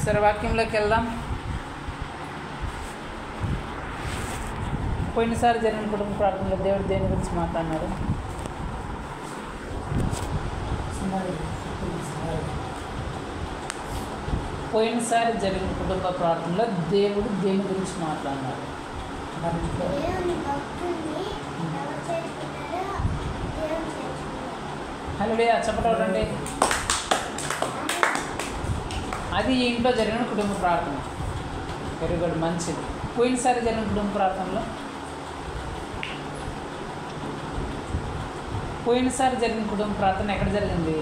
సరే వాక్యంలోకి వెళ్దాం. పోయినసారి జరిగిన కుటుంబ ప్రార్థనలో దేవుడు దేని గురించి మాట్లాడినారు? పోయినసారి జరిగిన కుటుంబ ప్రార్థనలో దేవుడు దేని గురించి మాట్లాడినారు? హల్లెలూయా చెప్పటండి. అది ఈ ఇంట్లో జరిగిన కుటుంబ ప్రార్థన. వెరీ గుడ్, మంచిది. పోయినసారి జరిగిన కుటుంబ ప్రార్థనలో పోయినసారి జరిగిన కుటుంబ ప్రార్థన ఎక్కడ జరిగింది?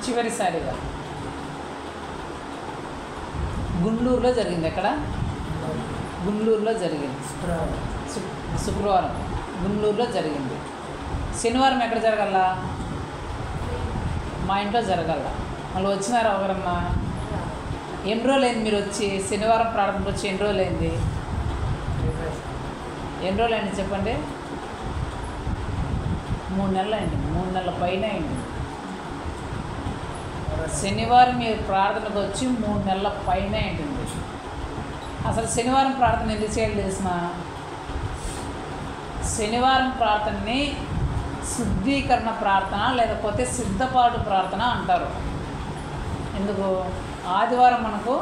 చివరిసారిగా గుంటూరులో జరిగింది. ఎక్కడ? గుంటూరులో జరిగింది. శుక్రవారం గుంటూరులో జరిగింది. శనివారం ఎక్కడ జరగాల? మా ఇంట్లో జరగాల. మళ్ళీ వచ్చినారా ఒకరమ్మా? ఎన్ని రోజులైంది మీరు వచ్చి? శనివారం ప్రార్థనకు వచ్చి ఎన్ని రోజులైంది? ఎన్ని రోజులైంది చెప్పండి? 3 నెలలు అయింది. 3 నెలల పైన అయింది. శనివారం మీరు ప్రార్థనకు వచ్చి 3 నెలల పైన అయింది. అసలు శనివారం ప్రార్థన ఎందుకు చేయాలి తెలిసిన? శనివారం ప్రార్థనని శుద్ధీకరణ ప్రార్థన లేకపోతే సిద్ధపాటు ప్రార్థన అంటారు. ఎందుకు? ఆదివారం మనకు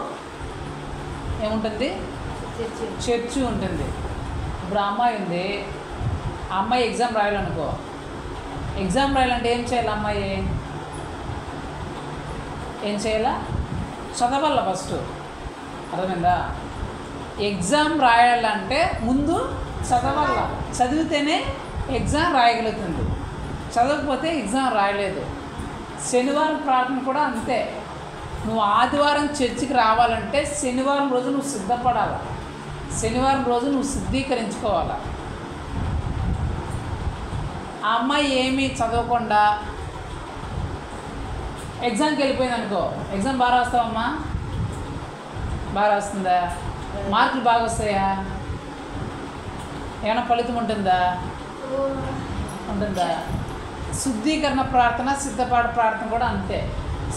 ఏముంటుంది? చర్చి ఉంటుంది. ఇప్పుడు అమ్మాయి ఉంది, ఆ అమ్మాయి ఎగ్జామ్ రాయాలనుకో. ఎగ్జామ్ రాయాలంటే ఏం చేయాలి? అమ్మాయి ఏం చేయాలా? చదవాల ఫస్ట్. అర్థమైందా? ఎగ్జామ్ రాయాలంటే ముందు చదవాల. చదివితేనే ఎగ్జామ్ రాయగలుగుతుంది. చదవకపోతే ఎగ్జామ్ రాయలేదు. శనివారం ప్రార్థన కూడా అంతే. నువ్వు ఆదివారం చర్చికి రావాలంటే శనివారం రోజు నువ్వు సిద్ధపడాలి. శనివారం రోజు నువ్వు శుద్ధీకరించుకోవాలి. ఆ అమ్మాయి ఏమీ చదవకుండా ఎగ్జామ్కి వెళ్ళిపోయింది అనుకో. ఎగ్జామ్ బాగా రాస్తావమ్మా? బాగా రాస్తుందా? మార్కులు బాగా వస్తాయా? ఏమైనా ఫలితం ఉంటుందా? ఉంటుందా? శుద్ధీకరణ ప్రార్థన సిద్ధపాటు ప్రార్థన కూడా అంతే.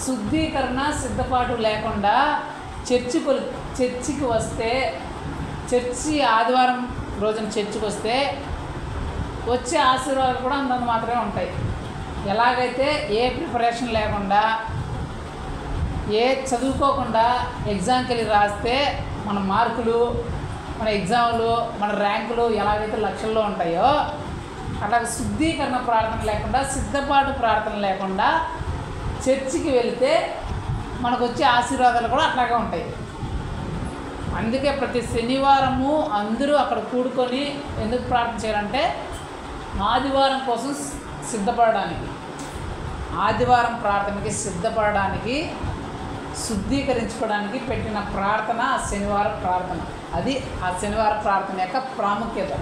శుద్ధీకరణ సిద్ధపాటు లేకుండా చర్చికి వస్తే, చర్చి ఆదివారం రోజున చర్చికి వస్తే వచ్చే ఆశీర్వాదాలు కూడా అంతంత మాత్రమే ఉంటాయి. ఎలాగైతే ఏ ప్రిపరేషన్ లేకుండా, ఏ చదువుకోకుండా ఎగ్జామ్కి వెళ్ళి రాస్తే మన మార్కులు, మన ఎగ్జాములు, మన ర్యాంకులు ఎలాగైతే లక్షల్లో ఉంటాయో, అట్లాగే శుద్ధీకరణ ప్రార్థన లేకుండా, సిద్ధపాటు ప్రార్థన లేకుండా చర్చికి వెళితే మనకు వచ్చే ఆశీర్వాదాలు కూడా అట్లాగే ఉంటాయి. అందుకే ప్రతి శనివారము అందరూ అక్కడ కూడుకొని ఎందుకు ప్రార్థన చేయాలంటే ఆదివారం కోసం సిద్ధపడడానికి, ఆదివారం ప్రార్థనకి సిద్ధపడడానికి, శుద్ధీకరించుకోవడానికి పెట్టిన ప్రార్థన ఆ శనివారం ప్రార్థన. అది ఆ శనివారం ప్రార్థన యొక్క ప్రాముఖ్యత.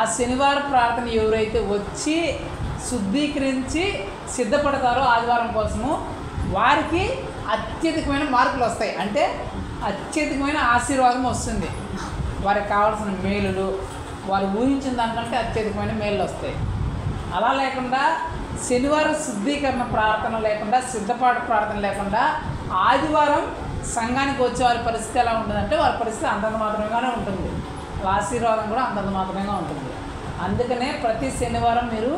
ఆ శనివారం ప్రార్థన ఎవరైతే వచ్చి శుద్ధీకరించి సిద్ధపడతారో ఆదివారం కోసము, వారికి అత్యధికమైన మార్కులు వస్తాయి. అంటే అత్యధికమైన ఆశీర్వాదం వస్తుంది. వారికి కావాల్సిన మేలులు, వారు ఊహించిన దానికంటే అత్యధికమైన మేలు వస్తాయి. అలా లేకుండా శనివారం శుద్ధీకరణ ప్రార్థన లేకుండా, సిద్ధపాటు ప్రార్థన లేకుండా ఆదివారం సంఘానికి వచ్చే వారి పరిస్థితి ఎలా ఉంటుందంటే వారి పరిస్థితి అంతంత మాత్రమేగానే ఉంటుంది. ఆశీర్వాదం కూడా అంతంత మాత్రమేగా ఉంటుంది. అందుకనే ప్రతి శనివారం మీరు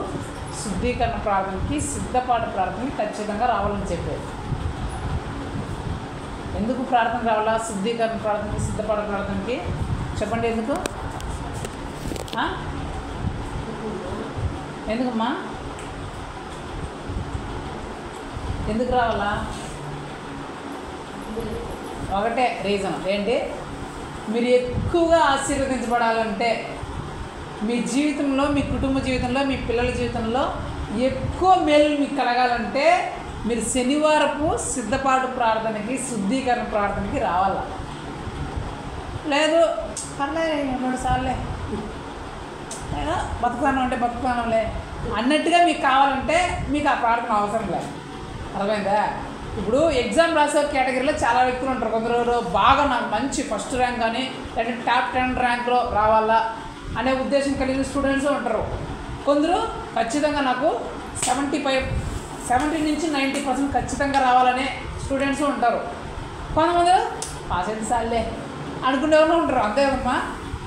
శుద్ధీకరణ ప్రార్థనకి, సిద్ధపాటు ప్రార్థనకి ఖచ్చితంగా రావాలని చెప్పారు. ఎందుకు ప్రార్థన రావాలా? శుద్ధీకరణ ప్రార్థనకి, సిద్ధపాటు ప్రార్థనకి చెప్పండి. ఎందుకు? ఎందుకమ్మా? ఎందుకు రావాలా? ఒకటే రీజన్ ఏంటి? మీరు ఎక్కువగా ఆశీర్వదించబడాలంటే, మీ జీవితంలో, మీ కుటుంబ జీవితంలో, మీ పిల్లల జీవితంలో ఎక్కువ మేలు మీకు కలగాలంటే మీరు శనివారపు సిద్ధపాటు ప్రార్థనకి, శుద్ధీకరణ ప్రార్థనకి రావాలా. లేదు పర్లే 2 సార్లే, లేదా బతుకుతాను అంటే బతుకుతానులే అన్నట్టుగా మీకు కావాలంటే మీకు ఆ ప్రార్థన అవసరం లేదు. అర్థమైందా? ఇప్పుడు ఎగ్జామ్ రాసే కేటగిరీలో చాలా వ్యక్తులు ఉంటారు. కొందరు బాగా నాకు మంచి ఫస్ట్ ర్యాంక్ కానీ లేదా టాప్ 10 ర్యాంక్లో రావాలా అనే ఉద్దేశం కలిగిన స్టూడెంట్స్ ఉంటారు. కొందరు ఖచ్చితంగా నాకు 75 70 నుంచి 90% ఖచ్చితంగా రావాలనే స్టూడెంట్స్ ఉంటారు. కొంతమంది పాస్ అయితే సార్లే అనుకునే వాళ్ళు ఉంటారు. అంతేమ్మా,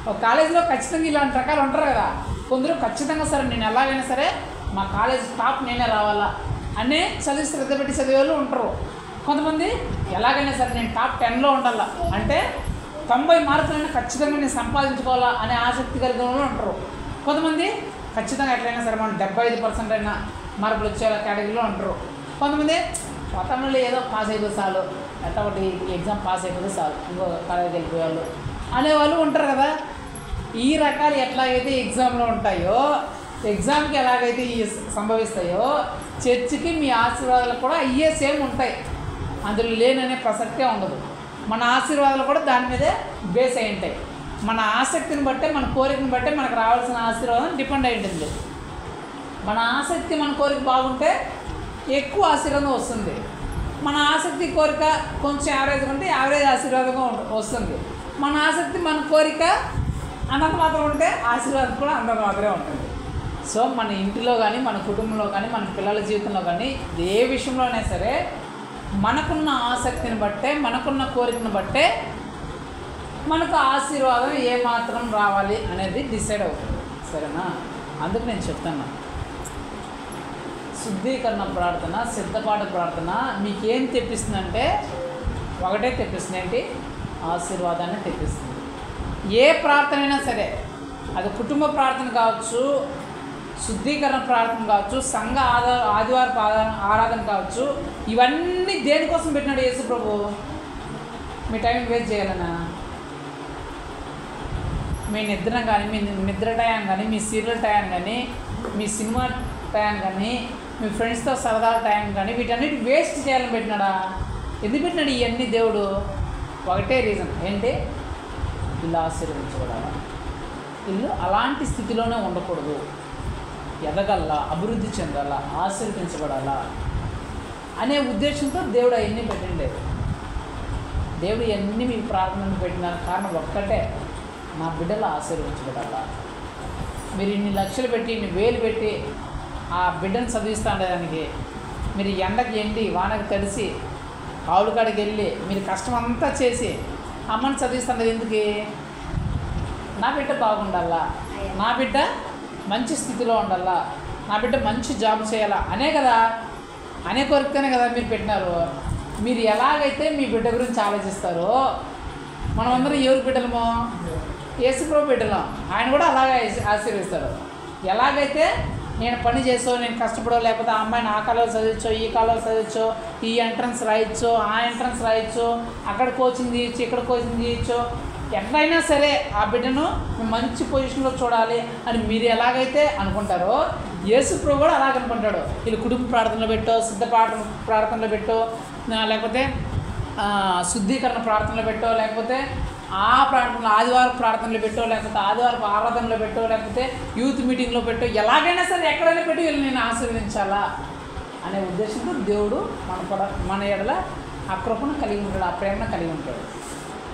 ఒక కాలేజీలో ఖచ్చితంగా ఇలాంటి రకాలు ఉంటారు కదా. కొందరు ఖచ్చితంగా సరే నేను ఎలాగైనా సరే మా కాలేజ్ టాప్ నేనే రావాలా అనే శ్రద్ధ పెట్టి చదివే వాళ్ళు ఉంటారు. కొంతమంది ఎలాగైనా సరే నేను టాప్ 10లో ఉండాలా, అంటే 90 మార్కులైనా ఖచ్చితంగా నేను సంపాదించుకోవాలా అనే ఆసక్తి కలిగిన వాళ్ళు ఉంటారు. కొంతమంది ఖచ్చితంగా ఎట్లయినా సరే మనం 75% అయినా మార్కులు వచ్చే కేటగిరీలో ఉంటారు. కొంతమంది గతంలో ఏదో పాస్ అయిపోతే చాలు, ఎట్లా ఒకటి ఎగ్జామ్ పాస్ అయిపోతే చాలు, ఇంకో కాలేజీకి వెళ్ళిపోయేవాళ్ళు అనేవాళ్ళు ఉంటారు కదా. ఈ రకాలు ఎట్లాగైతే ఎగ్జామ్లో ఉంటాయో, ఎగ్జామ్కి ఎలాగైతే సంభవిస్తాయో, చర్చికి మీ ఆశీర్వాదాలు కూడా అయ్యే సేమ్ ఉంటాయి. అందులో లేననే ప్రసక్తే ఉండదు. మన ఆశీర్వాదాలు కూడా దాని మీదే బేస్ అయి ఉంటాయి. మన ఆసక్తిని బట్టే, మన కోరికను బట్టే మనకు రావాల్సిన ఆశీర్వాదం డిపెండ్ అయి ఉంటుంది. మన ఆసక్తి మన కోరిక బాగుంటే ఎక్కువ ఆశీర్వాదం వస్తుంది. మన ఆసక్తి కోరిక కొంచెం యావరేజ్ ఉంటే యావరేజ్ ఆశీర్వాదంగా వస్తుంది. మన ఆసక్తి మన కోరిక అంతంత మాత్రం ఉంటే ఆశీర్వాదం కూడా అంతంత మాత్రమే ఉంటుంది. సో మన ఇంటిలో కానీ, మన కుటుంబంలో కానీ, మన పిల్లల జీవితంలో కానీ ఏ విషయంలోనే సరే మనకున్న ఆసక్తిని బట్టే, మనకున్న కోరికను బట్టే మనకు ఆశీర్వాదం ఏమాత్రం రావాలి అనేది డిసైడ్ అవుతుంది. సరేనా? అందుకు నేను చెప్తాను, శుద్ధీకరణ ప్రార్థన, సిద్ధపాటు ప్రార్థన మీకేం తెప్పిస్తుందంటే ఒకటే తెప్పిస్తుంది, ఏంటి? ఆశీర్వాదాన్ని తెప్పిస్తుంది. ఏ ప్రార్థన అయినా సరే, అది కుటుంబ ప్రార్థన కావచ్చు, శుద్ధీకరణ ప్రార్థన కావచ్చు, సంఘ ఆదివారపు ఆరాధన కావచ్చు, ఇవన్నీ దేనికోసం పెట్టినాడు యేసు ప్రభు? మీ టైం వేస్ట్ చేయాలన్నా, మీ నిద్ర కానీ, మీ నిద్ర టైం కానీ, మీ సీరియల్ టైం కానీ, మీ సినిమా టైం కానీ, మీ ఫ్రెండ్స్తో సరదాల టైం కానీ, వీటన్నిటి వేస్ట్ చేయాలని పెట్టినాడా? ఎందుకు పెట్టినాడు ఇవన్నీ దేవుడు? ఒకటే రీజన్, ఏంటి? ఇల్లు ఆశీర్వదించబడాలా, ఇల్లు అలాంటి స్థితిలోనే ఉండకూడదు, ఎదగల్లా, అభివృద్ధి చెందాలా, ఆశీర్వదించబడాలా అనే ఉద్దేశంతో దేవుడు అవన్నీ పెట్టండి. దేవుడు ఇవన్నీ మీకు ప్రార్థనలు పెట్టిన కారణం ఒక్కటే, నా బిడ్డలు ఆశీర్వదించబడాలా. మీరు ఇన్ని లక్షలు పెట్టి, ఇన్ని వేలు పెట్టి ఆ బిడ్డను చదివిస్తూ ఉండేదానికి, మీరు ఎండకి ఎండి వానకి తడిసి ఆవుల కాడికి వెళ్ళి మీరు కష్టం అంతా చేసి అమ్మని చదివిస్తున్నది ఎందుకు? నా బిడ్డ బాగుండాలా, నా బిడ్డ మంచి స్థితిలో ఉండాలా, నా బిడ్డ మంచి జాబ్ చేయాలా అనే కదా, అనే కోరికనే కదా మీరు పెట్టినారు. మీరు ఎలాగైతే మీ బిడ్డ గురించి ఆలోచిస్తారో, మనమందరం ఎవరి బిడ్డలమో? యేసుప్రభు బిడ్డలం. ఆయన కూడా అలాగే ఆశీర్వదిస్తాడు. ఎలాగైతే నేను పని చేసో, నేను కష్టపడో, లేకపోతే ఆ అమ్మాయిని ఆ కాలంలో చదివించో, ఈ కాలంలో చదివించో, ఈ ఎంట్రన్స్ రాయొచ్చో, ఆ ఎంట్రన్స్ రాయొచ్చో, అక్కడ కోచింగ్ చేయొచ్చు, ఇక్కడ కోచింగ్ చేయొచ్చో, ఎట్లయినా సరే ఆ బిడ్డను మంచి పొజిషన్లో చూడాలి అని మీరు ఎలాగైతే అనుకుంటారో, యేసుప్రభు కూడా అలాగనుకుంటాడు. వీళ్ళు కుటుంబ ప్రార్థనలో పెట్టో, సిద్ధ ప్రార్థనలో పెట్టో, లేకపోతే శుద్ధీకరణ ప్రార్థనలో పెట్టో, లేకపోతే ఆ ప్రార్థనలు ఆదివారం ప్రార్థనలు పెట్టో, లేకపోతే ఆదివారం ఆరాధనలో పెట్టో, లేకపోతే యూత్ మీటింగ్లో పెట్టో, ఎలాగైనా సరే ఎక్కడైనా పెట్టి వీళ్ళు నేను ఆశీర్వదించాలా అనే ఉద్దేశంతో దేవుడు మన ఎడల ఆ కృపను కలిగి ఉంటాడు, ఆ ప్రేమను కలిగి ఉంటాడు.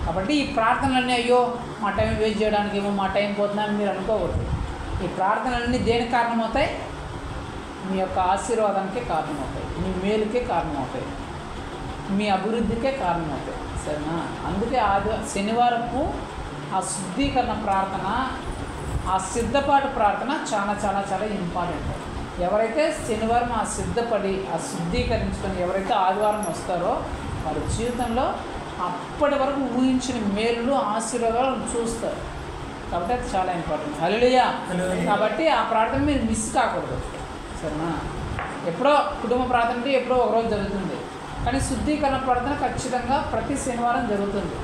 కాబట్టి ఈ ప్రార్థనలన్నీ అయ్యో మా టైం వేస్ట్ చేయడానికి ఏమో మా టైం పోతుందని మీరు అనుకోకూడదు. ఈ ప్రార్థనలన్నీ దేనికి కారణమవుతాయి? మీ యొక్క ఆశీర్వాదానికే కారణమవుతాయి, మీ మేలుకే కారణమవుతాయి, మీ అభివృద్ధికే కారణమవుతాయి. సరేనా? అందుకే శనివారపు ఆ శుద్ధీకరణ ప్రార్థన, ఆ సిద్ధపాటు ప్రార్థన చాలా చాలా చాలా ఇంపార్టెంట్. ఎవరైతే శనివారం ఆ సిద్ధపడి ఆ శుద్ధీకరించుకొని ఎవరైతే ఆదివారం వస్తారో వారి జీవితంలో అప్పటి వరకు ఊహించిన మేలులు, ఆశీర్వాదాలు చూస్తారు. కాబట్టి అది చాలా ఇంపార్టెంట్. హల్లెలూయా. కాబట్టి ఆ ప్రార్థన మీరు మిస్ కాకూడదు. సరేనా? ఎప్పుడో కుటుంబ ప్రార్థన అంటే ఎప్పుడో ఒకరోజు జరుగుతుంది, కానీ శుద్ధీకరణ ప్రార్థన ఖచ్చితంగా ప్రతి శనివారం జరుగుతుంది.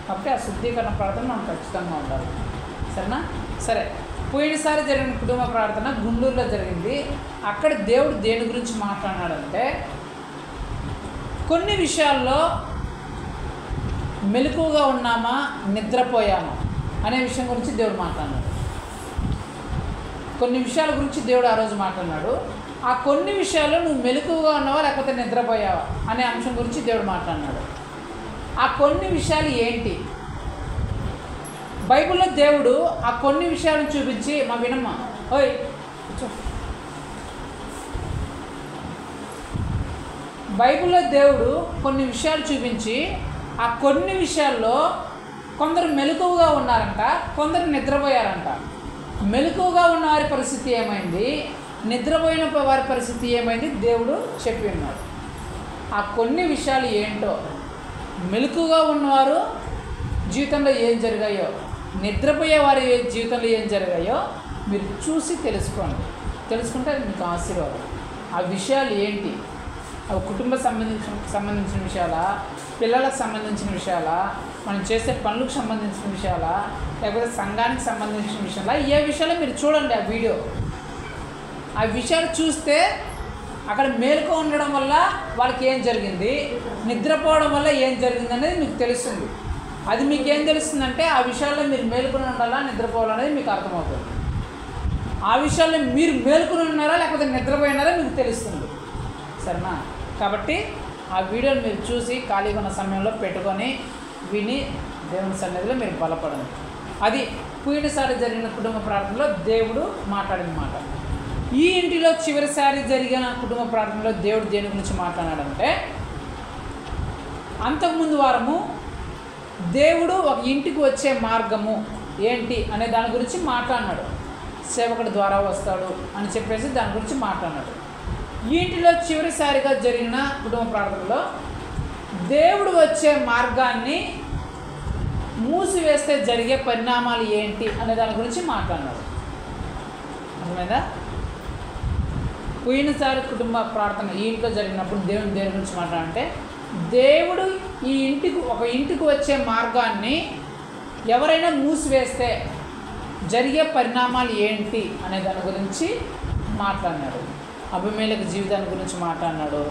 కాబట్టి ఆ శుద్ధీకరణ ప్రార్థన మనం ఖచ్చితంగా ఉండాలి. సరేనా? సరే, పోయినసారి జరిగిన కుటుంబ ప్రార్థన గుంటూరులో జరిగింది. అక్కడ దేవుడు దేని గురించి మాట్లాడాడంటే, కొన్ని విషయాల్లో మెలకువగా ఉన్నామా, నిద్రపోయామా అనే విషయం గురించి దేవుడు మాట్లాడినాడు. కొన్ని విషయాల గురించి దేవుడు ఆ రోజు మాట్లాడినాడు. ఆ కొన్ని విషయాల్లో నువ్వు మెలకువగా ఉన్నావా లేకపోతే నిద్రపోయావా అనే అంశం గురించి దేవుడు మాట్లాడినాడు. ఆ కొన్ని విషయాలు ఏంటి? బైబిల్లో దేవుడు ఆ కొన్ని విషయాలను చూపించి, మా వినమ్మ ఓయ్ కూర్చో, బైబిల్లో దేవుడు కొన్ని విషయాలు చూపించి ఆ కొన్ని విషయాల్లో కొందరు మెలకువగా ఉన్నారంట, కొందరు నిద్రపోయారంట. మెలకువగా ఉన్న వారి పరిస్థితి ఏమైంది, నిద్రపోయిన వారి పరిస్థితి ఏమైంది దేవుడు చెప్పి ఉన్నాడు. ఆ కొన్ని విషయాలు ఏంటో, మెలకువగా ఉన్నవారు జీవితంలో ఏం జరిగాయో, నిద్రపోయే వారి జీవితంలో ఏం జరిగాయో మీరు చూసి తెలుసుకోండి. తెలుసుకుంటే అది మీకు ఆశీర్వాదం. ఆ విషయాలు ఏంటి, అవి కుటుంబ సంబంధించిన విషయాలా, పిల్లలకు సంబంధించిన విషయాలా, మనం చేసే పనులకు సంబంధించిన విషయాలా, లేకపోతే సంఘానికి సంబంధించిన విషయాలా, ఏ విషయాలు మీరు చూడండి ఆ వీడియో. ఆ విషయాలు చూస్తే అక్కడ మేలుకో ఉండడం వల్ల వాళ్ళకి ఏం జరిగింది, నిద్రపోవడం వల్ల ఏం జరిగింది అనేది మీకు తెలుస్తుంది. అది మీకు ఏం తెలుస్తుందంటే ఆ విషయాల్లో మీరు మేలుకొని ఉండాలా, నిద్రపోవాలనేది మీకు అర్థమవుతుంది. ఆ విషయాల్లో మీరు మేలుకొని ఉన్నారా లేకపోతే నిద్రపోయినారా మీకు తెలుస్తుంది. సరేనా? కాబట్టి ఆ వీడియోని మీరు చూసి ఖాళీగా ఉన్న సమయంలో పెట్టుకొని విని దేవుని సన్నిధిలో మీరు బలపడండి. అది పోయినసారి జరిగిన కుటుంబ ప్రార్థనలో దేవుడు మాట్లాడిన మాట. ఈ ఇంటిలో చివరిసారి జరిగిన కుటుంబ ప్రార్థనలో దేవుడు దేని గురించి మాట్లాడాడంటే, అంతకుముందు వారము దేవుడు ఒక ఇంటికి వచ్చే మార్గము ఏంటి అనే దాని గురించి మాట్లాడినాడు. సేవకుడి ద్వారా వస్తాడు అని చెప్పేసి దాని గురించి మాట్లాడినాడు. ఈ ఇంటిలో చివరిసారిగా జరిగిన కుటుంబ ప్రార్థనలో దేవుడు వచ్చే మార్గాన్ని మూసివేస్తే జరిగే పరిణామాలు ఏంటి అనే దాని గురించి మాట్లాడినాడు. అర్థమైందా? పోయినసారి కుటుంబ ప్రార్థన ఈ ఇంట్లో జరిగినప్పుడు దేవుని దేని గురించి మాట్లాడంటే, దేవుడు ఈ ఇంటికి వచ్చే మార్గాన్ని ఎవరైనా మూసివేస్తే జరిగే పరిణామాలు ఏంటి అనే దాని గురించి మాట్లాడినాడు. అభిమేలకి జీవితాన్ని గురించి మాట్లాడినాడు.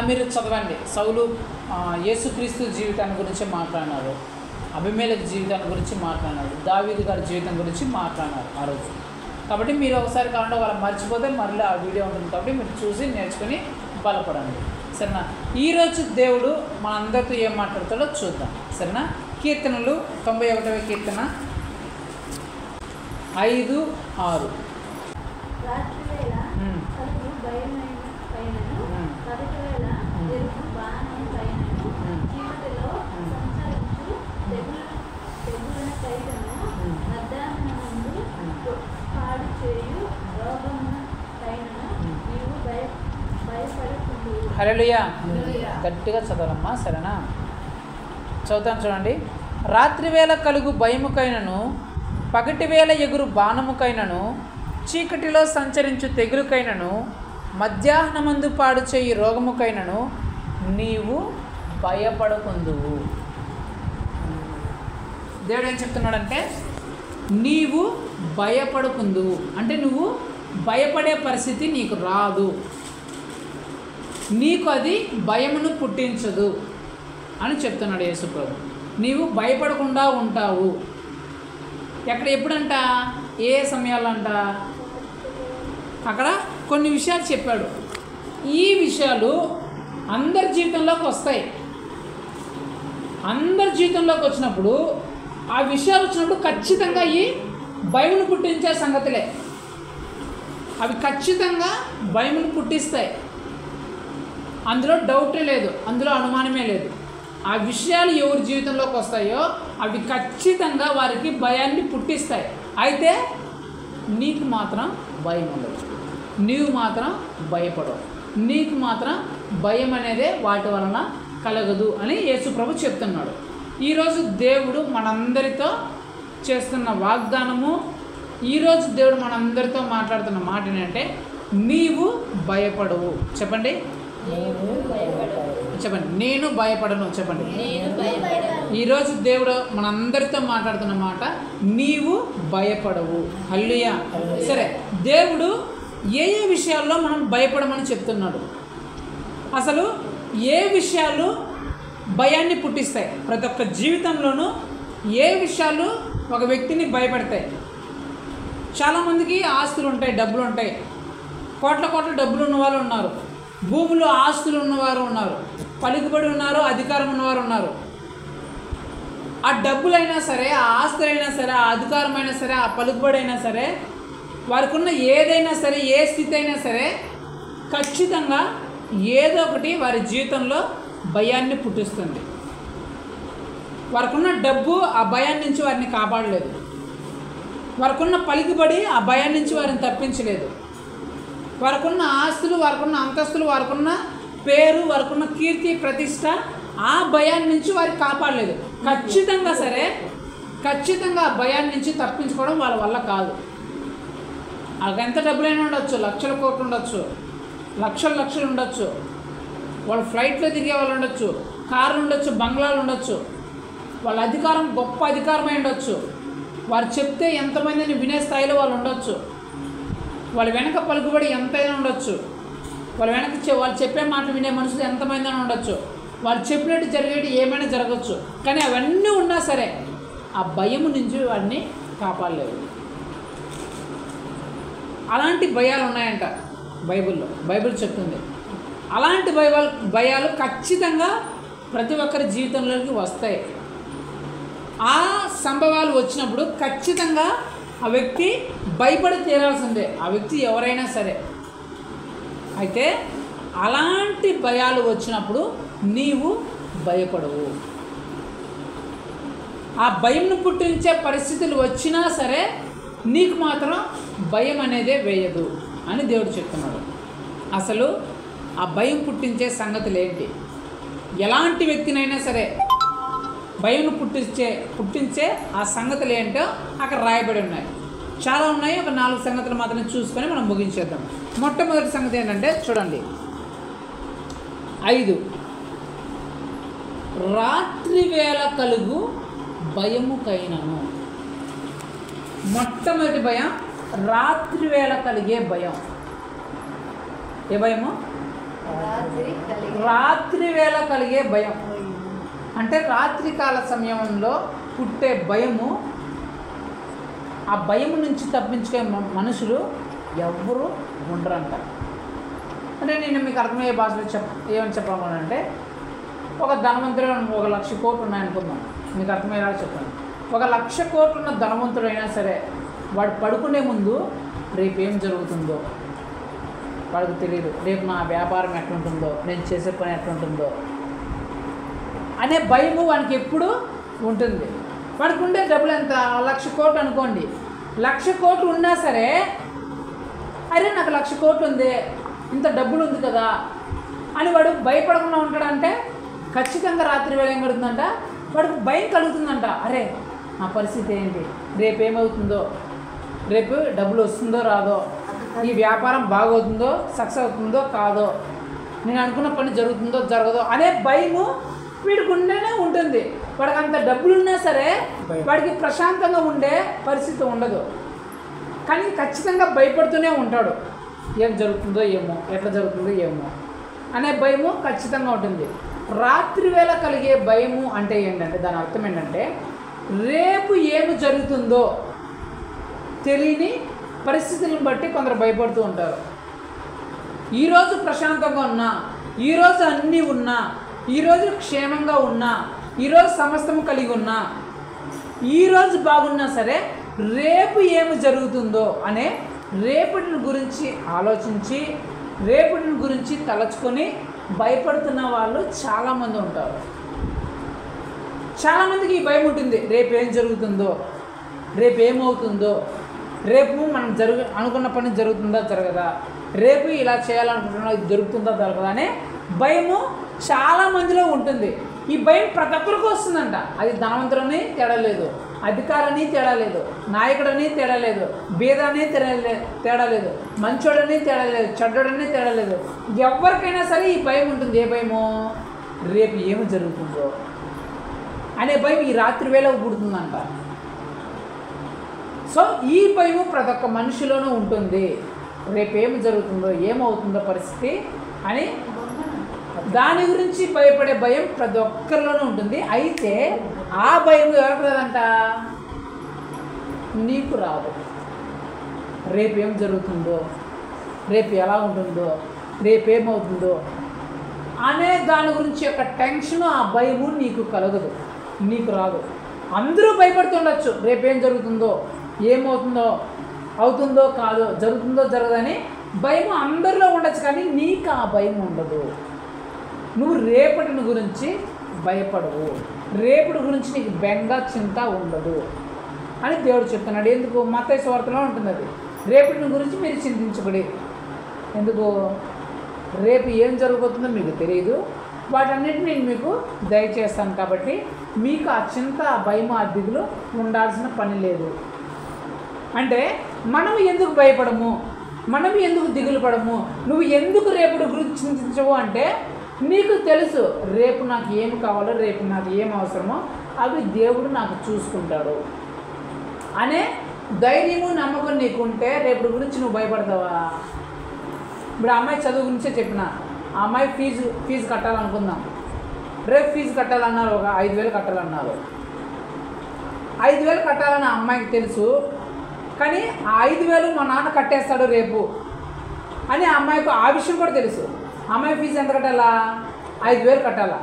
మీరు చదవండి. సౌలు యేసుక్రీస్తు జీవితాన్ని గురించి మాట్లాడినాడు, అభిమేలకి జీవితాన్ని గురించి మాట్లాడినాడు, దావీదు గారి జీవితం గురించి మాట్లాడినారు ఆ రోజు. కాబట్టి మీరు ఒకసారి కాకుండా వాళ్ళు మర్చిపోతే మళ్ళీ ఆ వీడియో ఉంటుంది. కాబట్టి మీరు చూసి నేర్చుకుని బలపడండి. సరేనా? ఈరోజు దేవుడు మనందరితో ఏం మాట్లాడతాడో చూద్దాం. సరేనా? కీర్తనలు 91వ కీర్తన 5-6. హల్లెలూయా. గట్టిగా చదవాలమ్మా. సరేనా? చదువుతాను చూడండి. రాత్రివేళ కలుగు భయముకైనను, పగటివేళ ఎగురు బాణముకైనను, చీకటిలో సంచరించు తెగులుకైనను, మధ్యాహ్నమందు పాడు చేయి రోగముకైనను నీవు భయపడకుందువు. దేవుడు ఏం చెప్తున్నాడంటే, నీవు భయపడకుందువు అంటే నువ్వు భయపడే పరిస్థితి నీకు రాదు, నీకు అది భయమును పుట్టించదు అని చెప్తున్నాడు యేసుప్రభు. నీవు భయపడకుండా ఉంటావు. ఎప్పుడంట, ఏ సమయాల్లో అంట, అక్కడ కొన్ని విషయాలు చెప్పాడు. ఈ విషయాలు అందరి జీవితంలోకి వస్తాయి. అందరి జీవితంలోకి వచ్చినప్పుడు ఆ విషయాలు వచ్చినప్పుడు ఖచ్చితంగా ఈ భయమును పుట్టించే సంగతులే. అవి ఖచ్చితంగా భయమును పుట్టిస్తాయి. అందులో డౌటే లేదు, అందులో అనుమానమే లేదు. ఆ విషయాలు ఎవరి జీవితంలోకి వస్తాయో అవి ఖచ్చితంగా వారికి భయాన్ని పుట్టిస్తాయి. అయితే నీకు మాత్రం భయం ఉండదు, నీవు మాత్రం భయపడవు, నీకు మాత్రం భయం అనేదే వాటి వలన కలగదు అని యేసుప్రభు చెప్తున్నాడు. ఈరోజు దేవుడు మనందరితో చేస్తున్న వాగ్దానము, ఈరోజు దేవుడు మనందరితో మాట్లాడుతున్న మాట ఏంటంటే, నీవు భయపడవు. చెప్పండి, చెప్పండి, నేను భయపడను. చెప్పండి. ఈరోజు దేవుడు మనందరితో మాట్లాడుతున్న మాట, నీవు భయపడవు. హల్లెలూయా. సరే, దేవుడు ఏ ఏ విషయాల్లో మనం భయపడమని చెప్తున్నాడు? అసలు ఏ విషయాలు భయాన్ని పుట్టిస్తాయి? ప్రతి ఒక్క జీవితంలోనూ ఏ విషయాలు ఒక వ్యక్తిని భయపెడతాయి? చాలామందికి ఆస్తులు ఉంటాయి, డబ్బులు ఉంటాయి, కోట్ల డబ్బులు ఉన్నవాళ్ళు ఉన్నారు, భూములు ఆస్తులు ఉన్నవారు ఉన్నారు, పలుకుబడి ఉన్నారు, అధికారం ఉన్నవారు ఉన్నారు. ఆ డబ్బులైనా సరే, ఆ ఆస్తులైనా సరే, ఆ అధికారమైనా సరే, ఆ పలుకుబడి అయినా సరే, వారికి ఉన్న ఏదైనా సరే, ఏ స్థితి అయినా సరే, ఖచ్చితంగా ఏదో ఒకటి వారి జీవితంలో భయాన్ని పుట్టిస్తుంది. వారికున్న డబ్బు ఆ భయాన్ని నుంచి వారిని కాపాడలేదు. వారికున్న పలికిబడి ఆ భయాన్ని నుంచి వారిని తప్పించలేదు. వారికున్న ఆస్తులు, వారికున్న అంతస్తులు, వారికున్న పేరు, వారికున్న కీర్తి ప్రతిష్ట ఆ భయాన్ని నుంచి వారికి కాపాడలేదు. ఖచ్చితంగా ఆ భయాన్ని నుంచి తప్పించుకోవడం వాళ్ళ వల్ల కాదు. వాళ్ళకి ఎంత డబ్బులైనా ఉండొచ్చు, లక్షల కోట్లు ఉండొచ్చు, లక్షలు ఉండొచ్చు, వాళ్ళు ఫ్లైట్లో తిరిగే వాళ్ళు ఉండొచ్చు, కార్లు ఉండొచ్చు, బంగ్లాలు ఉండొచ్చు, వాళ్ళ అధికారం గొప్ప అధికారమై ఉండొచ్చు, వారు చెప్తే ఎంతమందిని వినే స్థాయిలో వాళ్ళు ఉండొచ్చు, వాళ్ళ వెనక పలుకుబడి ఎంతైనా ఉండొచ్చు, వాళ్ళు చెప్పే మాటలు వినే మనుషులు ఎంతమంది అయినా ఉండొచ్చు, వాళ్ళు చెప్పినట్టు జరిగేటి ఏమైనా జరగచ్చు. కానీ అవన్నీ ఉన్నా సరే ఆ భయం నుంచి వాడిని కాపాడలేవు. అలాంటి భయాలు ఉన్నాయంట బైబిల్లో. బైబిల్ చెప్తుంది అలాంటి భయాలు ఖచ్చితంగా ప్రతి ఒక్కరి జీవితంలోకి వస్తాయి. ఆ సంభవాలు వచ్చినప్పుడు ఖచ్చితంగా ఆ వ్యక్తి భయపడి తీరాల్సిందే, ఆ వ్యక్తి ఎవరైనా సరే. అయితే అలాంటి భయాలు వచ్చినప్పుడు నీవు భయపడవు. ఆ భయంను పుట్టించే పరిస్థితులు వచ్చినా సరే నీకు మాత్రం భయం అనేదే వేయదు అని దేవుడు చెప్తున్నాడు. అసలు ఆ భయం పుట్టించే సంగతులు ఏంటి? ఎలాంటి వ్యక్తినైనా సరే భయం పుట్టించే ఆ సంగతులు ఏంటో అక్కడ రాయబడి ఉన్నాయి. చాలా ఉన్నాయి. ఒక 4 సంగతులు మాత్రం చూసుకొని మనం ముగించేద్దాం. మొట్టమొదటి సంగతి ఏంటంటే చూడండి, 5 రాత్రి వేళ కలుగు భయముకైనను. మొట్టమొదటి భయం రాత్రి వేళ కలిగే భయం. ఏ భయము? రాత్రి వేళ కలిగే భయం. అంటే రాత్రికాల సమయంలో పుట్టే భయము. ఆ భయము నుంచి తప్పించుకునే మనుషులు ఎవ్వరూ ఉండరంట. అంటే నేను మీకు అర్థమయ్యే భాషలో ఏమని చెప్పాలంటే, ఒక ధనవంతుడు 1,00,000 కోట్లు ఉన్నాయనుకుందాం. మీకు అర్థమయ్యేలా చెప్పాను. 1,00,000 కోట్లు ఉన్న ధనవంతుడైనా సరే వాడు పడుకునే ముందు రేపు ఏం జరుగుతుందో వాడికి తెలియదు. రేపు నా వ్యాపారం ఎట్లుంటుందో, నేను చేసే పని ఎట్లుంటుందో అనే భయము వానికి ఎప్పుడు ఉంటుంది. వాడికి ఉండే డబ్బులు ఎంత? 1,00,000 కోట్లు అనుకోండి. 1,00,000 కోట్లు ఉన్నా సరే, అరే నాకు 1,00,000 కోట్లు ఉంది, ఇంత డబ్బులు ఉంది కదా అని వాడు భయపడకుండా ఉంటాడంటే ఖచ్చితంగా రాత్రి వేళ ఏం కలుగుతుందంట, వాడికి భయం కలుగుతుందంట. అరే నా పరిస్థితి ఏంటి, రేపు ఏమవుతుందో, రేపు డబ్బులు వస్తుందో రాదో, ఈ వ్యాపారం బాగవుతుందో సక్సెస్ అవుతుందో కాదో, నేను అనుకున్న పని జరుగుతుందో జరగదో అనే భయము వీడికి ఉండేనే ఉంటుంది. వాడికి అంత డబ్బులు ఉన్నా సరే వాడికి ప్రశాంతంగా ఉండే పరిస్థితి ఉండదు. కానీ ఖచ్చితంగా భయపడుతూనే ఉంటాడు. ఏం జరుగుతుందో ఏమో, ఎట్లా జరుగుతుందో ఏమో అనే భయము ఖచ్చితంగా ఉంటుంది. రాత్రి వేళ కలిగే భయము అంటే ఏంటంటే, దాని అర్థం ఏంటంటే, రేపు ఏమి జరుగుతుందో తెలియని పరిస్థితులను బట్టి కొందరు భయపడుతూ ఉంటారు. ఈరోజు ప్రశాంతంగా ఉన్నా, ఈరోజు అన్నీ ఉన్నా, ఈరోజు క్షేమంగా ఉన్నా, ఈరోజు సమస్తము కలిగి ఉన్నా, ఈరోజు బాగున్నా సరే రేపు ఏమి జరుగుతుందో అనే రేపటిని గురించి ఆలోచించి, రేపటిని గురించి తలచుకొని భయపడుతున్న వాళ్ళు చాలామంది ఉంటారు. చాలామందికి ఈ భయం ఉంటుంది. రేపు ఏం జరుగుతుందో, రేపు ఏమవుతుందో, రేపు మనం అనుకున్న పని జరుగుతుందా జరగదా, రేపు ఇలా చేయాలనుకుంటున్నా ఇది దొరుకుతుందా దొరకదా అనే భయము చాలామందిలో ఉంటుంది. ఈ భయం ప్రతి ఒక్కరికి వస్తుందంట. అది ధనవంతుడని తేడా లేదు, అధికారని తేడా లేదు, నాయకుడని తేడా లేదు, బీదని తేడా లేదు, మంచోడని తేడా లేదు, చెడ్డోడని తేడా లేదు. ఎవరికైనా సరే ఈ భయం ఉంటుంది. ఏ భయమో? రేపు ఏమి జరుగుతుందో అనే భయం ఈ రాత్రి వేళ పుడుతుందంట. సో ఈ భయము ప్రతి ఒక్క మనిషిలోనూ ఉంటుంది. రేపు ఏమి జరుగుతుందో, ఏమవుతుందో పరిస్థితి అని దాని గురించి భయపడే భయం ప్రతి ఒక్కరిలోనూ ఉంటుంది. అయితే ఆ భయం ఎవరికి రాదంట? నీకు రాదు. రేపు ఏం జరుగుతుందో, రేపు ఎలా ఉంటుందో, రేపేమవుతుందో అనే దాని గురించి యొక్క టెన్షన్, ఆ భయము నీకు కలగదు, నీకు రాదు. అందరూ భయపడుతుండొచ్చు. రేపేం జరుగుతుందో, ఏమవుతుందో, అవుతుందో కాదో, జరుగుతుందో జరగదని భయం అందరిలో ఉండొచ్చు, కానీ నీకు ఆ భయం ఉండదు. నువ్వు రేపటిని గురించి భయపడవు, రేపటి గురించి నీకు బెంగ చింత ఉండదు అని దేవుడు చెప్తున్నాడు. ఎందుకు? మత్తయి సువార్తలో ఉంటుంది అది. రేపటిని గురించి మీరు చింతించబడి, ఎందుకు? రేపు ఏం జరగబోతుందో మీకు తెలియదు, వాటన్నిటిని నేను మీకు దయచేస్తాను. కాబట్టి మీకు ఆ చింత, ఆ భయం, ఆ దిగులు ఉండాల్సిన పని లేదు. అంటే మనం ఎందుకు భయపడము, మనం ఎందుకు దిగులు పడము, నువ్వు ఎందుకు రేపటి గురించి చింతించవు అంటే నీకు తెలుసు రేపు నాకు ఏం కావాలో, రేపు నాకు ఏం అవసరమో అవి దేవుడు నాకు చూసుకుంటాడు అనే ధైర్యము, నమ్మకం నీకుంటే రేపటి గురించి నువ్వు భయపడతావా? ఇప్పుడు అమ్మాయి చదువు గురించే చెప్పిన, ఆ అమ్మాయి ఫీజు కట్టాలనుకుందాం. రేపు ఫీజు కట్టాలన్నారు, ఒక 5,000 కట్టాలన్నారు. 5,000 కట్టాలని ఆ అమ్మాయికి తెలుసు, కానీ ఆ 5,000 మా నాన్న కట్టేస్తాడు రేపు అని ఆ అమ్మాయికి ఆ విషయం కూడా తెలుసు. అమ్మాయి ఫీజు ఎంత కట్టాలా? 5,000 కట్టాలా.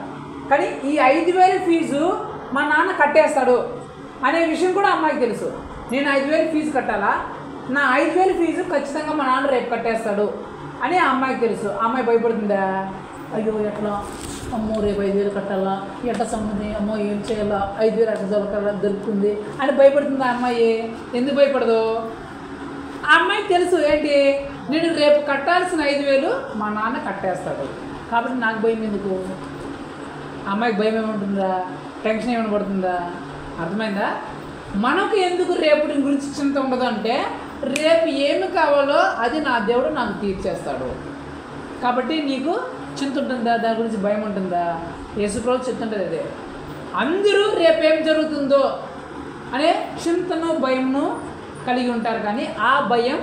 కానీ ఈ 5,000 ఫీజు మా నాన్న కట్టేస్తాడు అనే విషయం కూడా అమ్మాయికి తెలుసు. నేను 5,000 ఫీజు కట్టాలా, నా 5,000 ఫీజు ఖచ్చితంగా మా నాన్న రేపు కట్టేస్తాడు అని ఆ అమ్మాయికి తెలుసు. ఆ అమ్మాయి భయపడుతుందా? అయ్యో ఎట్లా, అమ్మో రేపు 5,000 కట్టాలా, ఎట్లా సంబంధి, అమ్మో ఏం చేయాలా, 5,000 ఎట్లా దొరుకుతుంది అని భయపడుతుంది ఆ అమ్మాయి. ఎందుకు భయపడదు? ఆ అమ్మాయికి తెలుసు ఏంటి, నేను రేపు కట్టాల్సిన 5,000 మా నాన్న కట్టేస్తాడు, కాబట్టి నాకు భయం ఎందుకు? అమ్మాయికి భయం ఏముంటుందా, టెన్షన్ ఏమైనా పడుతుందా? అర్థమైందా? మనకు ఎందుకు రేపటి గురించి చింత ఉండదు అంటే రేపు ఏమి కావాలో అది నా దేవుడు నాకు తీర్చేస్తాడు. కాబట్టి నీకు చింత ఉంటుందా, దాని గురించి భయం ఉంటుందా? యేసుప్రభు చెప్తుంటుంది అదే, అందరూ రేపేం జరుగుతుందో అనే చింతను, భయంను కలిగి ఉంటారు, కానీ ఆ భయం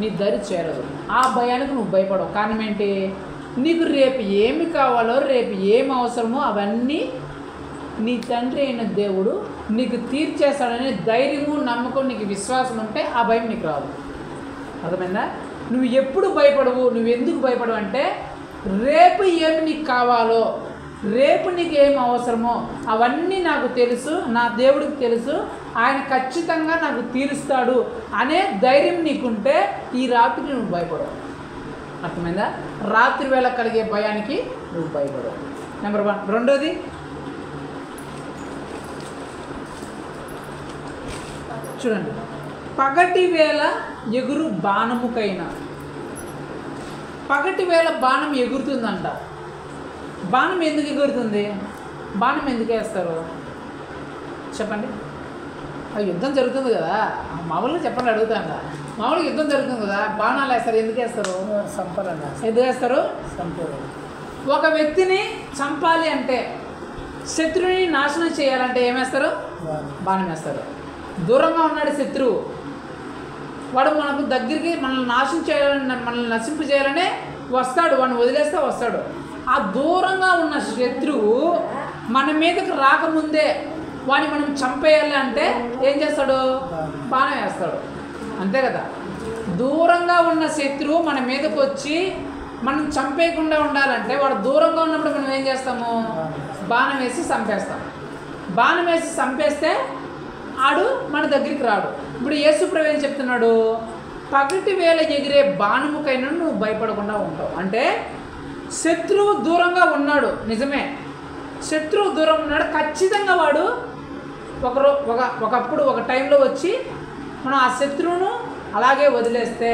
నీ దరి చేరదు. ఆ భయానికి నువ్వు భయపడవు. కారణం ఏంటి? నీకు రేపు ఏమి కావాలో, రేపు ఏమి అవసరమో అవన్నీ నీ తండ్రి అయిన దేవుడు నీకు తీర్చేస్తాడనే ధైర్యము, నమ్మకం, నీకు విశ్వాసం ఉంటే ఆ భయం నీకు రాదు. అర్థమైందా? నువ్వు ఎప్పుడు భయపడవు. నువ్వు ఎందుకు భయపడవు అంటే రేపు ఏమి నీకు కావాలో, రేపు నీకు ఏం అవసరమో అవన్నీ నాకు తెలుసు, నా దేవుడికి తెలుసు, ఆయన ఖచ్చితంగా నాకు తీరుస్తాడు అనే ధైర్యం నీకుంటే ఈ రాత్రి నువ్వు భయపడవు. అర్థమైందా? రాత్రి వేళ కలిగే భయానికి నువ్వు భయపడవు. నెంబర్ 1. రెండోది, చూడండి, పగటి వేళ ఎగురు బాణముకైనా. పగటి వేళ బాణం ఎగురుతుందంట. బాణం ఎందుకు ఎగురుతుంది? బాణం ఎందుకు వేస్తారు చెప్పండి? యుద్ధం జరుగుతుంది కదా, మామూలుగా చెప్పండి, అడుగుతాను. మామూలుగా యుద్ధం జరుగుతుంది కదా, బాణాలు వేస్తారు. ఎందుకు వేస్తారు? సంపాలన. ఎందుకు వేస్తారు? సంపాలన. ఒక వ్యక్తిని చంపాలి అంటే, శత్రువుని నాశనం చేయాలంటే ఏమేస్తారు? బాణం వేస్తారు. దూరంగా ఉన్నాడు శత్రువు, వాడు మనకు దగ్గరికి మనల్ని నాశనం చేయాలని, మనల్ని నశింపు చేయాలనే వస్తాడు, వాడిని వదిలేస్తే వస్తాడు. ఆ దూరంగా ఉన్న శత్రువు మన మీదకి రాకముందే వాడిని మనం చంపేయాలి అంటే ఏం చేస్తాడు? బాణం వేస్తాడు. అంతే కదా? దూరంగా ఉన్న శత్రువు మన మీదకి వచ్చి మనం చంపేయకుండా ఉండాలంటే వాడు దూరంగా ఉన్నప్పుడు మనం ఏం చేస్తాము? బాణం వేసి చంపేస్తాం. బాణం వేసి చంపేస్తే ఆడు మన దగ్గరికి రాడు. ఇప్పుడు యేసుప్రభు ఏం చెప్తున్నాడు? పగటి వేళ ఎగిరే బాణముకైనా నువ్వు భయపడకుండా ఉంటావు. అంటే శత్రువు దూరంగా ఉన్నాడు, నిజమే, శత్రువు దూరం ఉన్నాడు, ఖచ్చితంగా వాడు ఒకప్పుడు ఒక టైంలో వచ్చి మనం ఆ శత్రువును అలాగే వదిలేస్తే,